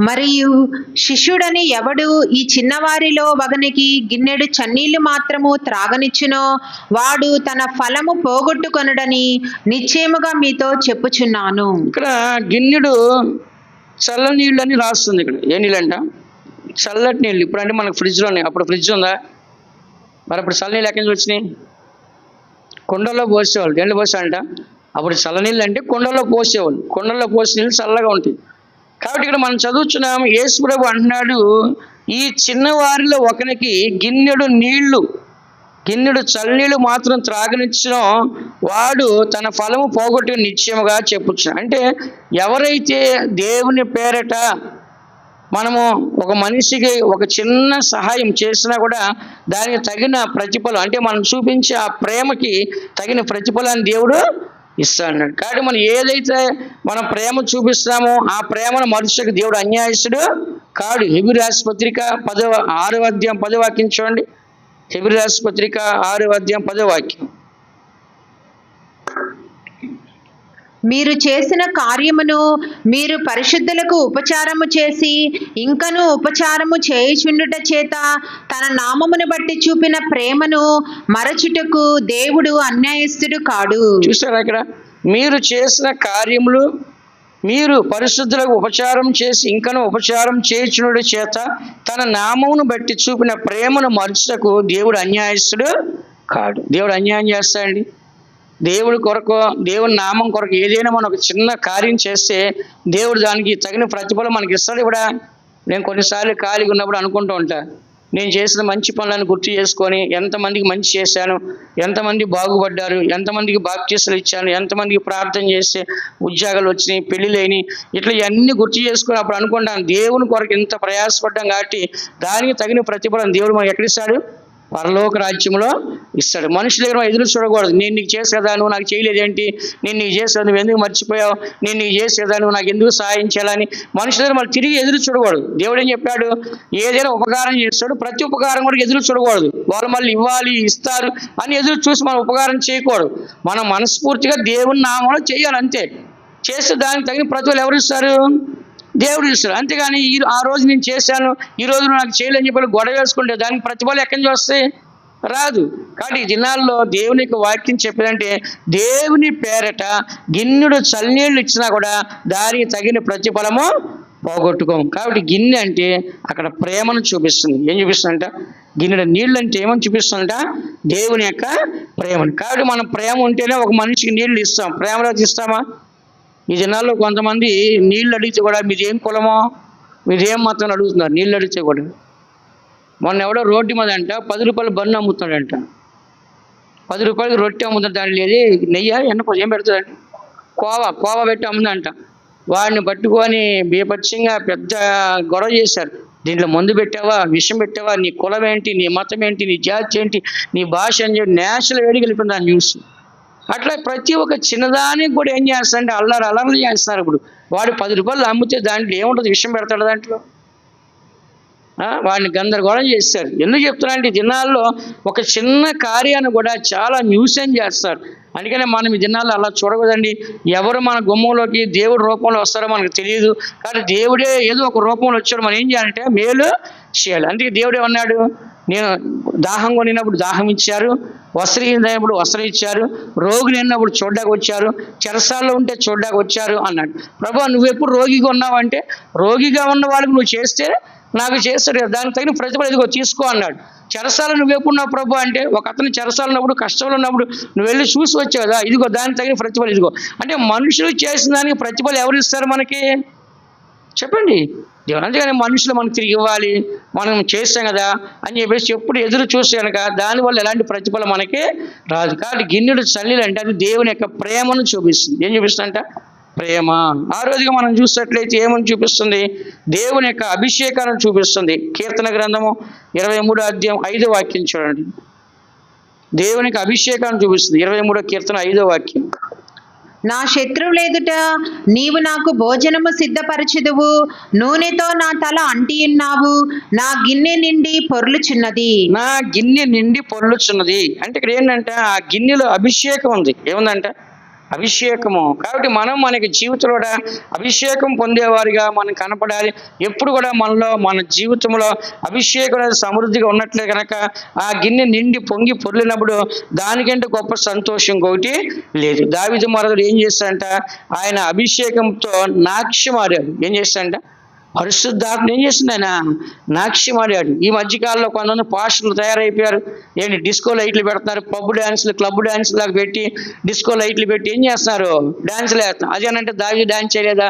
మరియు శిష్యుడని ఎవడు ఈ చిన్నవారిలో ఒకనికి గిన్నెడు చన్నీళ్లు మాత్రము త్రాగనిచ్చునో వాడు తన ఫలము పోగొట్టుకొనుడని నిశ్చయముగా మీతో చెప్పుచున్నాను. ఇక్కడ గిన్నెడు చల్ల నీళ్ళు అని రాస్తుంది. ఇక్కడ ఏ నీళ్ళు అంట? చల్లటి నీళ్ళు. ఇప్పుడు అంటే మనకు ఫ్రిడ్జ్లో ఉన్నాయి. అప్పుడు ఫ్రిడ్జ్ ఉందా? మరి అప్పుడు చల్ల నీళ్ళు ఎక్కడి నుంచి వచ్చినాయి? కుండల్లో పోసేవాళ్ళు. దేంట్లో పోసేవాళ్ళంట? అప్పుడు చల్లనీళ్ళు అంటే కుండల్లో పోసేవాళ్ళు. కుండల్లో పోసే నీళ్ళు చల్లగా ఉంటాయి. కాబట్టి ఇక్కడ మనం చదువుతున్నాం, యేసు ప్రభు అంటున్నాడు, ఈ చిన్నవారిలో ఒకరికి గిన్నెడు చల్లనీళ్ళు మాత్రం త్రాగనిచ్చిన వాడు తన ఫలము పోగొట్టి నిశ్చయముగా చెప్పుచున్నాడు. అంటే ఎవరైతే దేవుని పేరట మనము ఒక మనిషికి ఒక చిన్న సహాయం చేసినా కూడా దానికి తగిన ప్రతిఫలం, అంటే మనం చూపించే ఆ ప్రేమకి తగిన ప్రతిఫలాన్ని దేవుడు ఇస్తాడు. కాబట్టి మనం ఏదైతే మనం ప్రేమ చూపిస్తామో ఆ ప్రేమను మనుషులకు దేవుడు అన్యాయస్తుడు కాడు. హెబ్రీ రాసిన పత్రిక 6వ అధ్యాయం 10వ వాక్యం చూడండి. హెబ్రీ రాసిన పత్రిక 6వ అధ్యాయం 10వ వాక్యం. మీరు చేసిన కార్యమును మీరు పరిశుద్ధులకు ఉపచారము చేసి ఇంకను ఉపచారము చేయుచుండుట చేత తన నామమును బట్టి చూపిన ప్రేమను మరచుటకు దేవుడు అన్యాయస్తుడు కాడు. చూసారా ఇక్కడ? మీరు చేసిన కార్యములు మీరు పరిశుద్ధులకు ఉపచారం చేసి ఇంకను ఉపచారం చేయుచుండుట చేత తన నామమును బట్టి చూపిన ప్రేమను మరచుటకు దేవుడు అన్యాయస్తుడు కాడు. దేవుడు అన్యాయం చేస్తాడండి? దేవుడి కొరకు, దేవుని నామం కొరకు ఏదైనా మనం ఒక చిన్న కార్యం చేస్తే దేవుడు దానికి తగిన ప్రతిఫలం మనకి ఇస్తాడు. ఇప్పుడు నేను కొన్నిసార్లు ఖాళీగా ఉన్నప్పుడు అనుకుంటూ ఉంటా, నేను చేసిన మంచి పనులను గుర్తు చేసుకొని ఎంతమందికి మంచి చేశాను, ఎంతమంది బాగుపడ్డారు, ఎంతమందికి బాప్తీసాలు ఇచ్చాను, ఎంతమందికి ప్రార్థన చేస్తే ఉద్యోగాలు వచ్చినాయి, పెళ్ళిళ్ళైనాయి, ఇట్లా ఇవన్నీ గుర్తు చేసుకొని అప్పుడు అనుకుంటాను, దేవుని కొరకు ఇంత ప్రయాసపడ్డాం కాబట్టి దానికి తగిన ప్రతిఫలం దేవుడు మనకి ఎక్కడిస్తాడు? పరలోక రాజ్యంలో ఇస్తాడు. మనుషుల దగ్గర ఎదురు చూడకూడదు. నేను నీకు చేసి కదా, నువ్వు నాకు చేయలేదేంటి, నేను నీకు చేసి నువ్వు ఎందుకు మర్చిపోయావు, నేను నీకు చేసి కదా, నువ్వు నాకు ఎందుకు సహాయం చేయాలని మనుషుల దగ్గర మళ్ళీ తిరిగి ఎదురు చూడకూడదు. దేవుడు ఏం చెప్పాడు? ఏదైనా ఉపకారం చేస్తాడు, ప్రతి ఉపకారం కూడా ఎదురు చూడకూడదు. వాళ్ళు మళ్ళీ ఇవ్వాలి, ఇస్తారు అని ఎదురు చూసి మనం ఉపకారం చేయకూడదు. మనం మనస్ఫూర్తిగా దేవుని నామంలో చేయాలి, అంతే. చేస్తే దానికి తగిన ప్రతిఫలం ఎవరు ఇస్తారు? దేవుడు ఇస్తాడు. అంతేగాని ఆ రోజు నేను చేశాను, ఈ రోజు నాకు చేయలేని చెప్పి గొడవ వేసుకుంటే దానికి ప్రతిఫలం ఎక్కడి నుంచి వస్తాయి? రాదు. కాబట్టి ఈ దినాల్లో దేవుని యొక్క వాక్యం చెప్పేదంటే దేవుని పేరట గిన్నెడు చల్లనీళ్ళు ఇచ్చినా కూడా దానికి తగిన ప్రతిఫలము పోగొట్టుకోము. కాబట్టి గిన్నె అంటే అక్కడ ప్రేమను చూపిస్తుంది. ఏం చూపిస్తుందంట? గిన్నెడు నీళ్ళు అంటే ఏమని చూపిస్తుందంట? దేవుని యొక్క ప్రేమను. కాబట్టి మనం ప్రేమ ఉంటేనే ఒక మనిషికి నీళ్ళు ఇస్తాం. ప్రేమలో ఇస్తామా? ఈ దినాల్లో కొంతమంది నీళ్ళు అడిగితే కూడా మీది ఏం కులమో, మీది ఏం మతం అడుగుతున్నారు. నీళ్ళు అడిగితే కూడా. మొన్న ఎవడో రోడ్డు మీద అంట 10 రూపాయలు బన్ను అమ్ముతున్నాడంట. 10 రూపాయలకి రొట్టె అమ్ముతుంది. దాని లేదు నెయ్యి ఏం పెడుతుందంట, కోవా పెట్టి అమ్ముందంట. వాడిని పట్టుకొని బీభత్సంగా పెద్ద గొడవ చేశారు. దీంట్లో మందు పెట్టావా, విషం పెట్టావా, నీ కులం ఏంటి, నీ మతం ఏంటి, నీ జాతి ఏంటి, నీ భాష అని చెప్పి నేషనల్ వేడి కలిపింది ఆ న్యూస్. అట్లా ప్రతి ఒక్క చిన్నదానికి కూడా ఏం చేస్తారంటే అల్లర్లు చేస్తున్నారు. ఇప్పుడు వాడు 10 రూపాయలు అమ్మితే దాంట్లో ఏముంటుంది? విషయం పెడతాడు దాంట్లో. వాడిని గందరగోళం చేస్తారు. ఎందుకు చెప్తున్నారంటే ఈ దినాల్లో ఒక చిన్న కార్యాన్ని కూడా చాలా న్యూసెన్స్ చేస్తారు. అందుకనే మనం ఈ దినాల్లో అలా చూడకూడదండి. ఎవరు మన గుమ్మంలోకి దేవుడి రూపంలో వస్తారో మనకు తెలియదు. కానీ దేవుడే ఏదో ఒక రూపంలో వచ్చాడు. మనం ఏం చేయాలంటే మేలు చేయాలి. అందుకే దేవుడే అన్నాడు, నేను దాహం కొనినప్పుడు దాహం ఇచ్చారు, వస్త్రహీనప్పుడు వస్త్రం ఇచ్చారు, రోగిని అన్నప్పుడు చూడ్డానికి వచ్చారు, చెరసాల్లో ఉంటే చూడ్డానికి వచ్చారు అన్నాడు. ప్రభు నువ్వు ఎప్పుడు రోగిగా ఉన్నావు అంటే, రోగిగా ఉన్న వాళ్ళకి నువ్వు చేస్తే నాకు చేస్తాడు, దానికి తగిన ప్రతిఫలం ఇదిగో తీసుకో అన్నాడు. చెరసాల నువ్వెప్పుడున్నావు ప్రభు అంటే, ఒక అతను చెరసాలు ఉన్నప్పుడు కష్టంలో ఉన్నప్పుడు నువ్వు వెళ్ళి చూసి వచ్చావు కదా, ఇదిగో దానికి తగిన ప్రతిఫలం ఇదిగో. అంటే మనుషులు చేసిన దానికి ప్రతిఫలం ఎవరు ఇస్తారు మనకి? చెప్పండి, దేవుడు. అందుకని మనుషులు మనకు తిరిగి ఇవ్వాలి, మనం చేస్తాం కదా అని చెప్పేసి ఎప్పుడు ఎదురు చూస్తే కనుక దానివల్ల ఎలాంటి ప్రతిఫలం మనకి రాదు. కాబట్టి గిన్నెడు చల్లీలు అంటే అది దేవుని యొక్క ప్రేమను చూపిస్తుంది. ఏం చూపిస్తుందంట? ప్రేమ. ఆ రోజుగా మనం చూసినట్లయితే ఏమని చూపిస్తుంది? దేవుని యొక్క అభిషేకాన్ని చూపిస్తుంది. కీర్తన గ్రంథము 23వ అధ్యాయం 5వ వాక్యం చూడండి. దేవుని యొక్క అభిషేకాన్ని చూపిస్తుంది. 23వ కీర్తన 5వ వాక్యం. నా శత్రువుల ఎదుట నీవు నాకు భోజనము సిద్ధపరచుదువు, నూనెతో నా తల అంటియున్నావు, నా గిన్నె నిండి పొర్లుచున్నది. నా గిన్నె నిండి పొర్లుచున్నది అంటే ఇక్కడ ఏంటంటే ఆ గిన్నెలో అభిషేకం ఉంది. ఏముందంట? అభిషేకము. కాబట్టి మనం మనకి జీవితంలో కూడా అభిషేకం పొందేవారిగా మనం కనపడాలి. ఎప్పుడు కూడా మనలో మన జీవితంలో అభిషేకం అనేది సమృద్ధిగా ఉన్నట్లే కనుక ఆ గిన్నె నిండి పొంగి పొర్లినప్పుడు దానికంటే గొప్ప సంతోషం ఇంకొకటి లేదు. దావీదు మహారాజు ఏం చేస్తాడంట, ఆయన అభిషేకంతో నాట్యమాడాడు. ఏం చేస్తాడంట, పరిశుద్ధాత్మ ఏం చేస్తుంది, ఆయన నాట్యమాడాడు. ఈ మధ్యకాలంలో కొంతమంది పాస్టర్లు తయారైపోయారు. ఏంటి, డిస్కో లైట్లు పెడుతున్నారు, పబ్ డ్యాన్సులు, క్లబ్ డ్యాన్స్ లాగా పెట్టి డిస్కో లైట్లు పెట్టి ఏం చేస్తున్నారు, డ్యాన్సులు వేస్తున్నారు. అదేనంటే దావీదు డ్యాన్స్ చేయలేదా?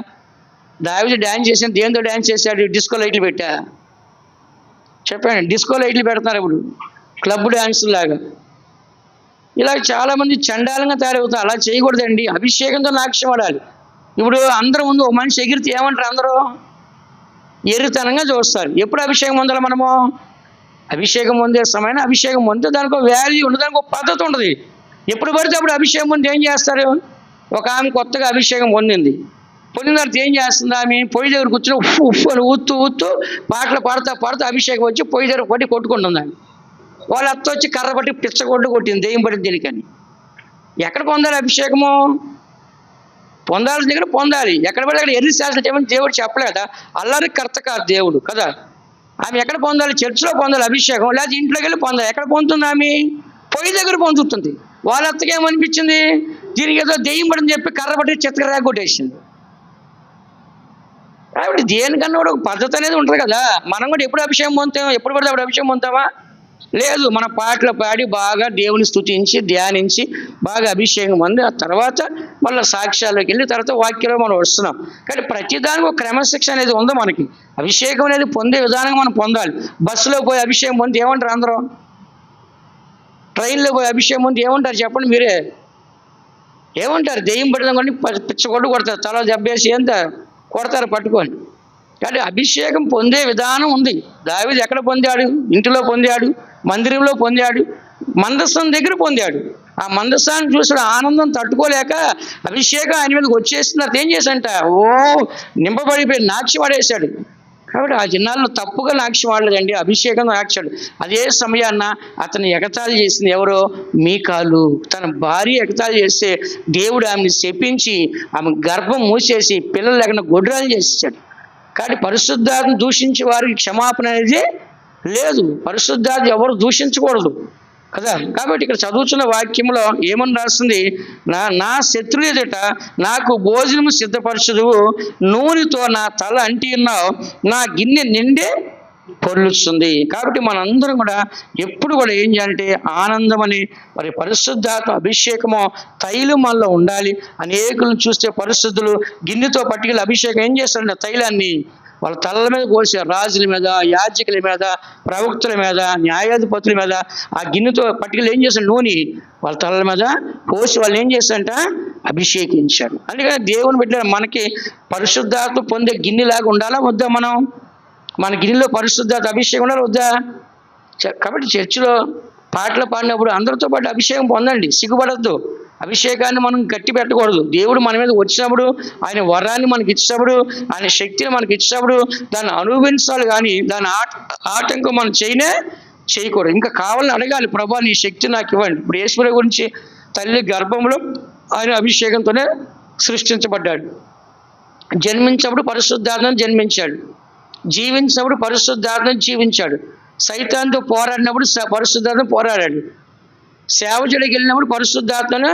దావీదు డ్యాన్స్ చేసిన దేంతో డ్యాన్స్ చేశాడు, డిస్కో లైట్లు పెట్టా? చెప్పండి. డిస్కో లైట్లు పెడుతున్నారు ఇప్పుడు, క్లబ్ డ్యాన్సులు లాగా. ఇలా చాలామంది చండాలంగా తయారవుతారు. అలా చేయకూడదండి. అభిషేకంతో నాట్యమాడాలి. ఇప్పుడు అందరూ ముందు ఒక మనిషి ఎగిరితే ఏమంటారు, అందరూ ఎరుతనంగా చూస్తారు. ఎప్పుడు అభిషేకం పొందాలి మనము? అభిషేకం పొందే సమయాన్ని అభిషేకం పొందితే దానికి ఒక వాల్యూ ఉండదు, దానికి ఒక పద్ధతి ఉంటుంది. ఎప్పుడు పడితే అప్పుడు అభిషేకం పొంది ఏం చేస్తారు? ఒక ఆమె కొత్తగా అభిషేకం పొందిన తర్వాత ఏం చేస్తుంది, ఆమె పొయ్యి దగ్గర కూర్చొని ఉఫ్ ఉఫ్ అని ఊత్తూ పాటలు పాడుతూ అభిషేకం వచ్చి పొయ్యి దగ్గర పట్టి కొట్టుకుంటుంది. ఆమె వాళ్ళ అత్త వచ్చి కర్ర పట్టి కొట్టింది, దెయ్యం పడింది దీనికని. ఎక్కడ పొందాలి అభిషేకము? పొందాల్సిన దగ్గర పొందాలి. ఎక్కడ పడితే అక్కడ ఎర్రి శాసనం చేయమని దేవుడు చెప్పలేదా? అల్లరి కర్త కాదు దేవుడు కదా. ఆమె ఎక్కడ పొందాలి? చర్చిలో పొందాలి అభిషేకం, లేదా ఇంట్లోకి వెళ్ళి పొందాలి. ఎక్కడ పొందుతుంది ఆమె? పొయ్యి దగ్గర పొందుతుంది. వాళ్ళ అత్తకి ఏమనిపించింది, దీనికి ఏదో దెయ్యం పడని చెప్పి కర్ర పట్టి చిత్తకరా కొట్టేసింది. కాబట్టి దేనికన్నా కూడా ఒక పద్ధతి అనేది ఉంటుంది కదా. మనం కూడా ఎప్పుడు అభిషేకం పొందుతాం? ఎప్పుడు పడితే అప్పుడు అభిషేకం పొందుతావా? లేదు. మన పాటలు పాడి బాగా దేవుని స్తుతించి ధ్యానించి బాగా అభిషేకం పొంది ఆ తర్వాత మళ్ళీ సాక్ష్యాల్లోకి వెళ్ళి తర్వాత వాక్యంలో మనం వస్తున్నాం. కానీ ప్రతిదానికి ఒక క్రమశిక్షణ అనేది ఉందో మనకి. అభిషేకం అనేది పొందే విధానంగా మనం పొందాలి. బస్సులో పోయి అభిషేకం పొంది ఏమంటారు అందరూ? ట్రైన్లో పోయి అభిషేకం పొంది ఏమంటారు చెప్పండి మీరే? ఏమంటారు? దెయ్యం పడదాం కానీ పిచ్చగొడ్డు కొడతారు, తల దెబ్బేసి ఎంత కొడతారు పట్టుకొని. కానీ అభిషేకం పొందే విధానం ఉంది. దావీదు ఎక్కడ పొందాడు? ఇంటిలో పొందాడు, మందిరంలో పొందాడు, మందస్థం దగ్గర పొందాడు. ఆ మందస్థాన్ని చూసిన ఆనందం తట్టుకోలేక అభిషేకం ఆయన మీదకి వచ్చేస్తున్నారు. ఏం చేశాడంట, నింపబడిపోయి నాట్యమాడేశాడు. కాబట్టి ఆ జిన్నాల్లో తప్పుగా నాట్యమాడలేదండి, అభిషేకం నాట్యాడు. అదే సమయాన్న అతను ఎగతాళి చేసింది ఎవరో? మీకాలు. తన భార్య ఎగతాళి చేస్తే దేవుడు ఆమెను శపించి ఆమె గర్భం మూసేసి పిల్లలు లేకుండా గొడ్రాలు చేసేసాడు. కాబట్టి పరిశుద్ధాత్మ దూషించే వారికి క్షమాపణ అనేది లేదు. పరిశుద్ధాత్మ ఎవరు దూషించకూడదు కదా. కాబట్టి ఇక్కడ చదువుతున్న వాక్యంలో ఏమని రాస్తుంది, నా శత్రువు ఎదుట నాకు భోజనము సిద్ధపరచదువు, నూనెతో నా తల అంటి ఉన్నావు, నా గిన్నె నిండే పొర్లుస్తుంది. కాబట్టి మనందరం కూడా ఎప్పుడు కూడా ఏం చేయాలంటే ఆనందమని మరి పరిశుద్ధాత్మ అభిషేకము తైలం మనలో ఉండాలి. అనేకులను చూస్తే పరిశుద్ధులు గిన్నెతో పట్టుకెళ్ళి అభిషేకం ఏం చేస్తారంటే తైలాన్ని వాళ్ళ తలల మీద పోసారు. రాజుల మీద, యాజకుల మీద, ప్రవక్తుల మీద, న్యాయాధిపతుల మీద ఆ గిన్నెతో పట్టుకెళ్ళి ఏం చేశారు, నూనె వాళ్ళ తలల మీద పోసి వాళ్ళు ఏం చేస్తారంట అభిషేకించారు. అందుకని దేవుని బిడ్డలు మనకి పరిశుద్ధాత్మ పొందే గిన్నెలాగా ఉండాలా వద్దా? మన గిన్నెలో పరిశుద్ధాత్మ అభిషేకం ఉండాలి వద్దా? కాబట్టి చర్చిలో పాటలు పాడినప్పుడు అందరితో పాటు అభిషేకం పొందండి, సిగ్గుపడద్దు. అభిషేకాన్ని మనం గట్టి పెట్టకూడదు. దేవుడు మన మీద వచ్చినప్పుడు, ఆయన వరాన్ని మనకి ఇచ్చినప్పుడు, ఆయన శక్తిని మనకి ఇచ్చినప్పుడు దాన్ని అనుభవించాలి. కానీ దాని ఆటంకం మనం చేయకూడదు. ఇంకా కావాలని అడగాలి, ప్రభా నీ శక్తి నాకు ఇవ్వండి. ఇప్పుడు యేసుప్రభువు గురించి తల్లి గర్భంలో ఆయన అభిషేకంతోనే సృష్టించబడ్డాడు. జన్మించినప్పుడు పరిశుద్ధాత్మను జన్మించాడు, జీవించినప్పుడు పరిశుద్ధాత్మను జీవించాడు, సైతాన్తో పోరాడినప్పుడు పరిశుద్ధాత్మ పోరాడాడు, సేవ చేయడానికి వెళ్ళినప్పుడు పరిశుద్ధాత్మను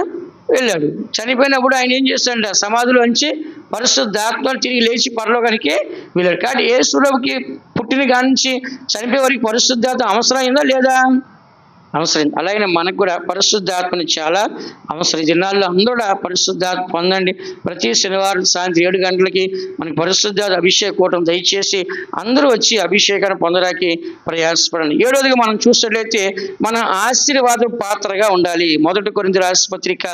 వెళ్ళాడు, చనిపోయినప్పుడు ఆయన ఏం చేస్తాడంట సమాధిలోంచి పరిశుద్ధాత్మను తిరిగి లేచి పరలోకానికి వెళ్ళాడు. కాబట్టి యేసుప్రభువుకి పుట్టిన కాడి నుంచి చనిపోయే వరకు పరిశుద్ధాత్మ అవసరమైందా లేదా? అవసరం. అలాగే మనకు కూడా పరిశుద్ధాత్మని చాలా అవసరం. జిల్లాల్లో అందరూ కూడా పరిశుద్ధాత్మ పొందండి. ప్రతి శనివారం సాయంత్రం 7 గంటలకి మనకి పరిశుద్ధాత్మ అభిషేక కూటం దయచేసి అందరూ వచ్చి అభిషేకాన్ని పొందడానికి ప్రయాసపడండి. 7వదిగా మనం చూసినట్లయితే మన ఆశీర్వాద పాత్రగా ఉండాలి. 1 కొరింథీ రాసిన పత్రిక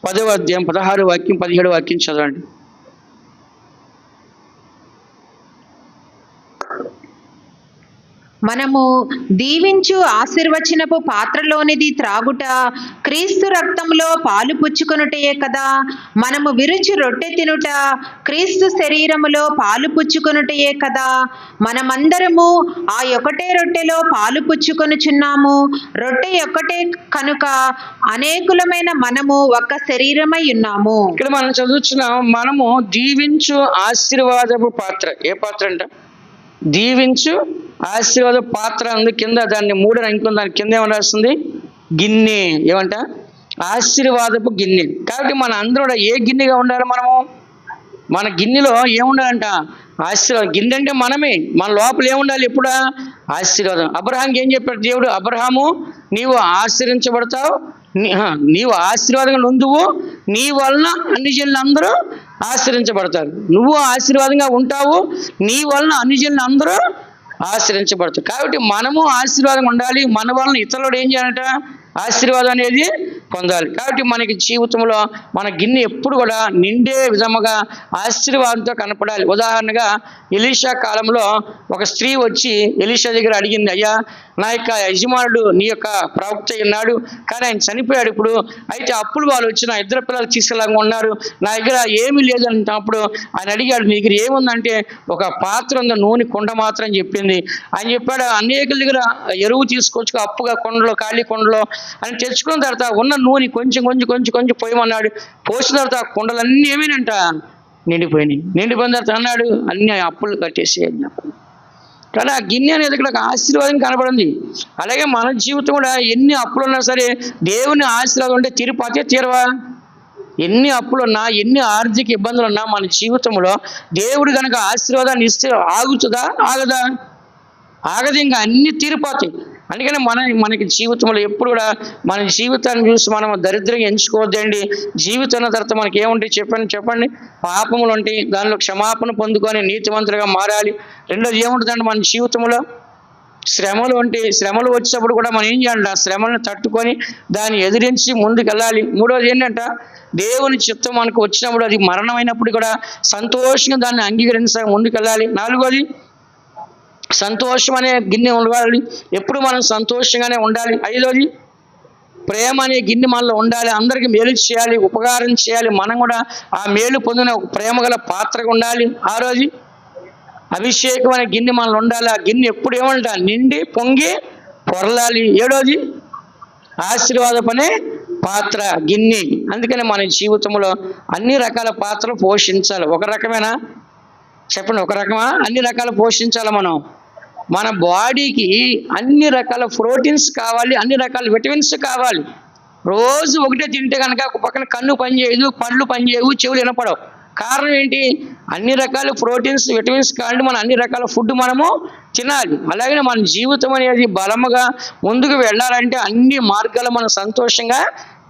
10వ అధ్యాయం 16 వాక్యం 17 వాక్యం చదవండి. మనము దీవించు ఆశీర్వచనపు పాత్రలోనిది త్రాగుట క్రీస్తు రక్తంలో పాలు పుచ్చుకొనుటయే కదా. మనము విరుచి రొట్టె తినుట క్రీస్తు శరీరములో పాలు పుచ్చుకొనుటయే కదా. మనమందరము ఆ ఒకటే రొట్టెలో పాలు పుచ్చుకొనుచున్నాము. రొట్టె ఒక్కటే కనుక అనేకులమైన మనము ఒక్క శరీరమై ఉన్నాము. ఇక్కడ మనం చదువుతున్నాం, మనము దీవించు ఆశీర్వాదపు పాత్ర. ఏ పాత్ర అంట? దీవించు ఆశీర్వాద పాత్ర అందు కింద దాన్ని 3 అంకులు, దాని కింద ఏమని రాస్తుంది? గిన్నె. ఏమంట? ఆశీర్వాదపు గిన్నె. కాబట్టి మన అందరూ కూడా ఏ గిన్నెగా ఉండాలి? మనము మన గిన్నెలో ఏముండాలంట? ఆశీర్వాదం. గిన్నె అంటే మనమే. మన లోపల ఏముండాలి? ఎప్పుడా? ఆశీర్వాదం. అబ్రహాంకి ఏం చెప్పాడు దేవుడు? అబ్రహాము, నీవు ఆశీర్వించబడతావు, నీవు ఆశీర్వాదంగా నొందువు, నీ వలన అన్ని జనులు అందరూ ఆశీర్వించబడతారు. నువ్వు ఆశీర్వాదంగా ఉంటావు, నీ వలన అన్ని జనులు అందరూ ఆశీర్వించబడతారు. కాబట్టి మనము ఆశీర్వాదంగా ఉండాలి. మన వలన ఇతరులు ఏం చేయాలంట? ఆశీర్వాదం అనేది పొందాలి. కాబట్టి మనకి జీవితంలో మన గిన్నె ఎప్పుడు కూడా నిండే విధముగా ఆశీర్వాదంతో కనపడాలి. ఉదాహరణగా ఎలీషా కాలంలో ఒక స్త్రీ వచ్చి ఎలీషా దగ్గర అడిగింది, అయ్యా నా యొక్క యజమానుడు నీ యొక్క ప్రవక్త ఉన్నాడు, కానీ ఆయన చనిపోయాడు ఇప్పుడు. అయితే అప్పులు వాళ్ళు వచ్చి నా 2 పిల్లలు తీసుకెళ్ళగా ఉన్నారు, నా దగ్గర ఏమీ లేదు అంటున్నప్పుడు ఆయన అడిగాడు, నీ దగ్గర ఏముందంటే ఒక పాత్ర ఉంది, నూనె కుండ మాత్రం చెప్పింది. ఆయన చెప్పాడు, అనేకుల దగ్గర ఎరువు తీసుకొచ్చుకో అప్పుగా కొండలో, ఖాళీ కొండలో అని తెచ్చుకున్న తర్వాత ఉన్న నూనె కొంచెం కొంచెం కొంచెం కొంచెం పోయమన్నాడు. పోసిన తర్వాత ఆ కుండలన్నీ ఏమేనంట? నిండిపోయినాయి. నిండిపోయిన తర్వాత అన్నాడు, అన్ని అప్పులు కట్టేసేయండి. కానీ ఆ గిన్నె అనేది ఇక్కడ ఒక ఆశీర్వాదం కనబడింది. అలాగే మన జీవితం కూడా ఎన్ని అప్పులు ఉన్నా సరే దేవుని ఆశీర్వాదం ఉంటే తీరిపోతే తీరవా? ఎన్ని అప్పులున్నా, ఎన్ని ఆర్థిక ఇబ్బందులు ఉన్నా మన జీవితంలో దేవుడు కనుక ఆశీర్వాదాన్ని ఇస్తే ఆగుతుందా? ఆగదా? ఆగదు. ఇంకా అన్ని తీరిపోతాయి. అందుకని మనకి జీవితంలో ఎప్పుడు కూడా మన జీవితాన్ని చూసి మనం దరిద్రంగా ఎంచుకోవద్దండి. జీవితం తర్వాత మనకి ఏముంటాయి చెప్పండి? పాపములు ఉంటాయి, దానిలో క్షమాపణ పొందుకొని నీతిమంతులుగా మారాలి. రెండోది ఏముంటుందండి మన జీవితంలో? శ్రమలు ఉంటాయి. శ్రమలు వచ్చేటప్పుడు కూడా మనం ఏం చేయాలంట? ఆ శ్రమలను తట్టుకొని దాన్ని ఎదిరించి ముందుకు వెళ్ళాలి. మూడోది ఏంటంట? దేవుని చిత్తం మనకు వచ్చినప్పుడు, అది మరణమైనప్పుడు కూడా సంతోషంగా దాన్ని అంగీకరించడానికి ముందుకు వెళ్ళాలి. నాలుగోది సంతోషం అనే గిన్నె ఉండాలి, ఎప్పుడు మనం సంతోషంగానే ఉండాలి. ఐదోది ప్రేమ అనే గిన్నె మనలో ఉండాలి, అందరికీ మేలు చేయాలి, ఉపకారం చేయాలి, మనం కూడా ఆ మేలు పొందిన ప్రేమ గల పాత్రగా ఉండాలి. ఆరోది అభిషేకం అనే గిన్నె మనలో ఉండాలి, ఆ గిన్నె ఎప్పుడు ఏమంట? నిండి పొంగి పొరలాలి. ఏడోది ఆశీర్వాదపనే పాత్ర, గిన్నె. అందుకని మన జీవితంలో అన్ని రకాల పాత్రలు పోషించాలి. ఒక రకమేనా? చెప్పండి, ఒక రకమా? అన్ని రకాలు పోషించాలి. మన బాడీకి అన్ని రకాల ప్రోటీన్స్ కావాలి, అన్ని రకాల విటమిన్స్ కావాలి. రోజు ఒకటే తింటే కనుక ఒక పక్కన కన్ను పనిచేయదు, పళ్ళు పనిచేయవు, చెవులు వినపడవు. కారణం ఏంటి? అన్ని రకాల ప్రోటీన్స్, విటమిన్స్ కావాలి. మనం అన్ని రకాల ఫుడ్ మనము తినాలి. అలాగే మన జీవితం అనేది బలముగా ముందుకు వెళ్ళాలంటే అన్ని మార్గాలు మనం సంతోషంగా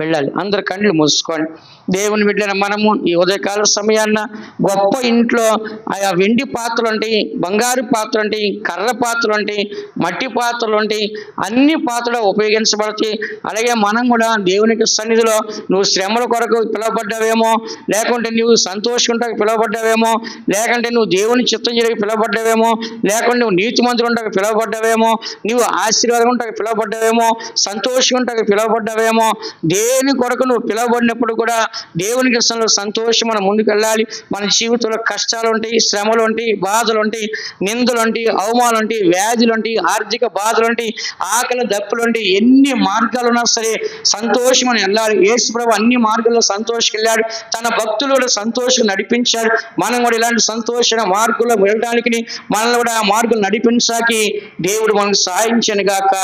వెళ్ళాలి. అందరు కళ్ళు మూసుకోండి. దేవుని బిడ్డన మనము ఈ ఉదయకాల సమయాన్న గొప్ప ఇంట్లో ఆయా వెండి పాత్రలు ఉంటాయి, బంగారు పాత్రలు ఉంటాయి, కర్ర పాత్రలు ఉంటాయి, మట్టి పాత్రలు ఉంటాయి, అన్ని పాత్రలు ఉపయోగించబడతాయి. అలాగే మనం కూడా దేవునికి సన్నిధిలో నువ్వు శ్రమల కొరకు పిలువబడ్డావేమో, లేకుంటే నువ్వు సంతోషంగా పిలువబడ్డావేమో, లేకుంటే నువ్వు దేవుని చిత్తం జరిగి పిలువబడ్డావేమో, లేకుంటే నువ్వు నీతిమంతుడు ఉంటాకు పిలువబడ్డావేమో, నువ్వు ఆశీర్వాదం ఉంటాకు పిలువబడ్డావేమో, సంతోషం ఉంటాకు పిలువబడ్డావేమో. దేని కొరకు నువ్వు పిలువబడినప్పుడు కూడా దేవునికి సంతోషం మనం ముందుకు వెళ్ళాలి. మన జీవితంలో కష్టాలు ఉంటాయి, శ్రమలు ఉంటాయి, బాధలు ఉంటాయి, నిందలు ఉంటాయి, అవమానాలు ఉంటాయి, వ్యాధులు ఉంటాయి, ఆర్థిక బాధలు ఉంటాయి, ఆకలి దప్పులు ఉంటాయి. ఎన్ని మార్గాలు ఉన్నా సరే సంతోషం అని వెళ్ళాలి. యేసు ప్రభువు అన్ని మార్గాల్లో సంతోషంగా వెళ్ళాడు, తన భక్తులు కూడా సంతోషం నడిపించాడు. మనం కూడా ఇలాంటి సంతోష మార్గంలో వెళ్ళడానికి మనల్ని కూడా ఆ మార్గం నడిపించాకి దేవుడు మనకు సాయించను గాక,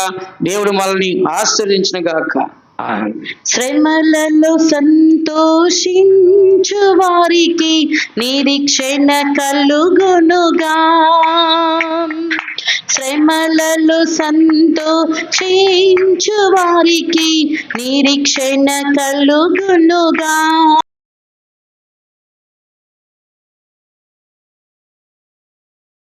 దేవుడు మనల్ని ఆశీర్వదించును గాక. శ్రమలలో సంతోషించు వారికి నిరీక్షణ కలుగునుగా. శ్రమలలో సంతోషించు వారికి నిరీక్షణ కలుగునుగా.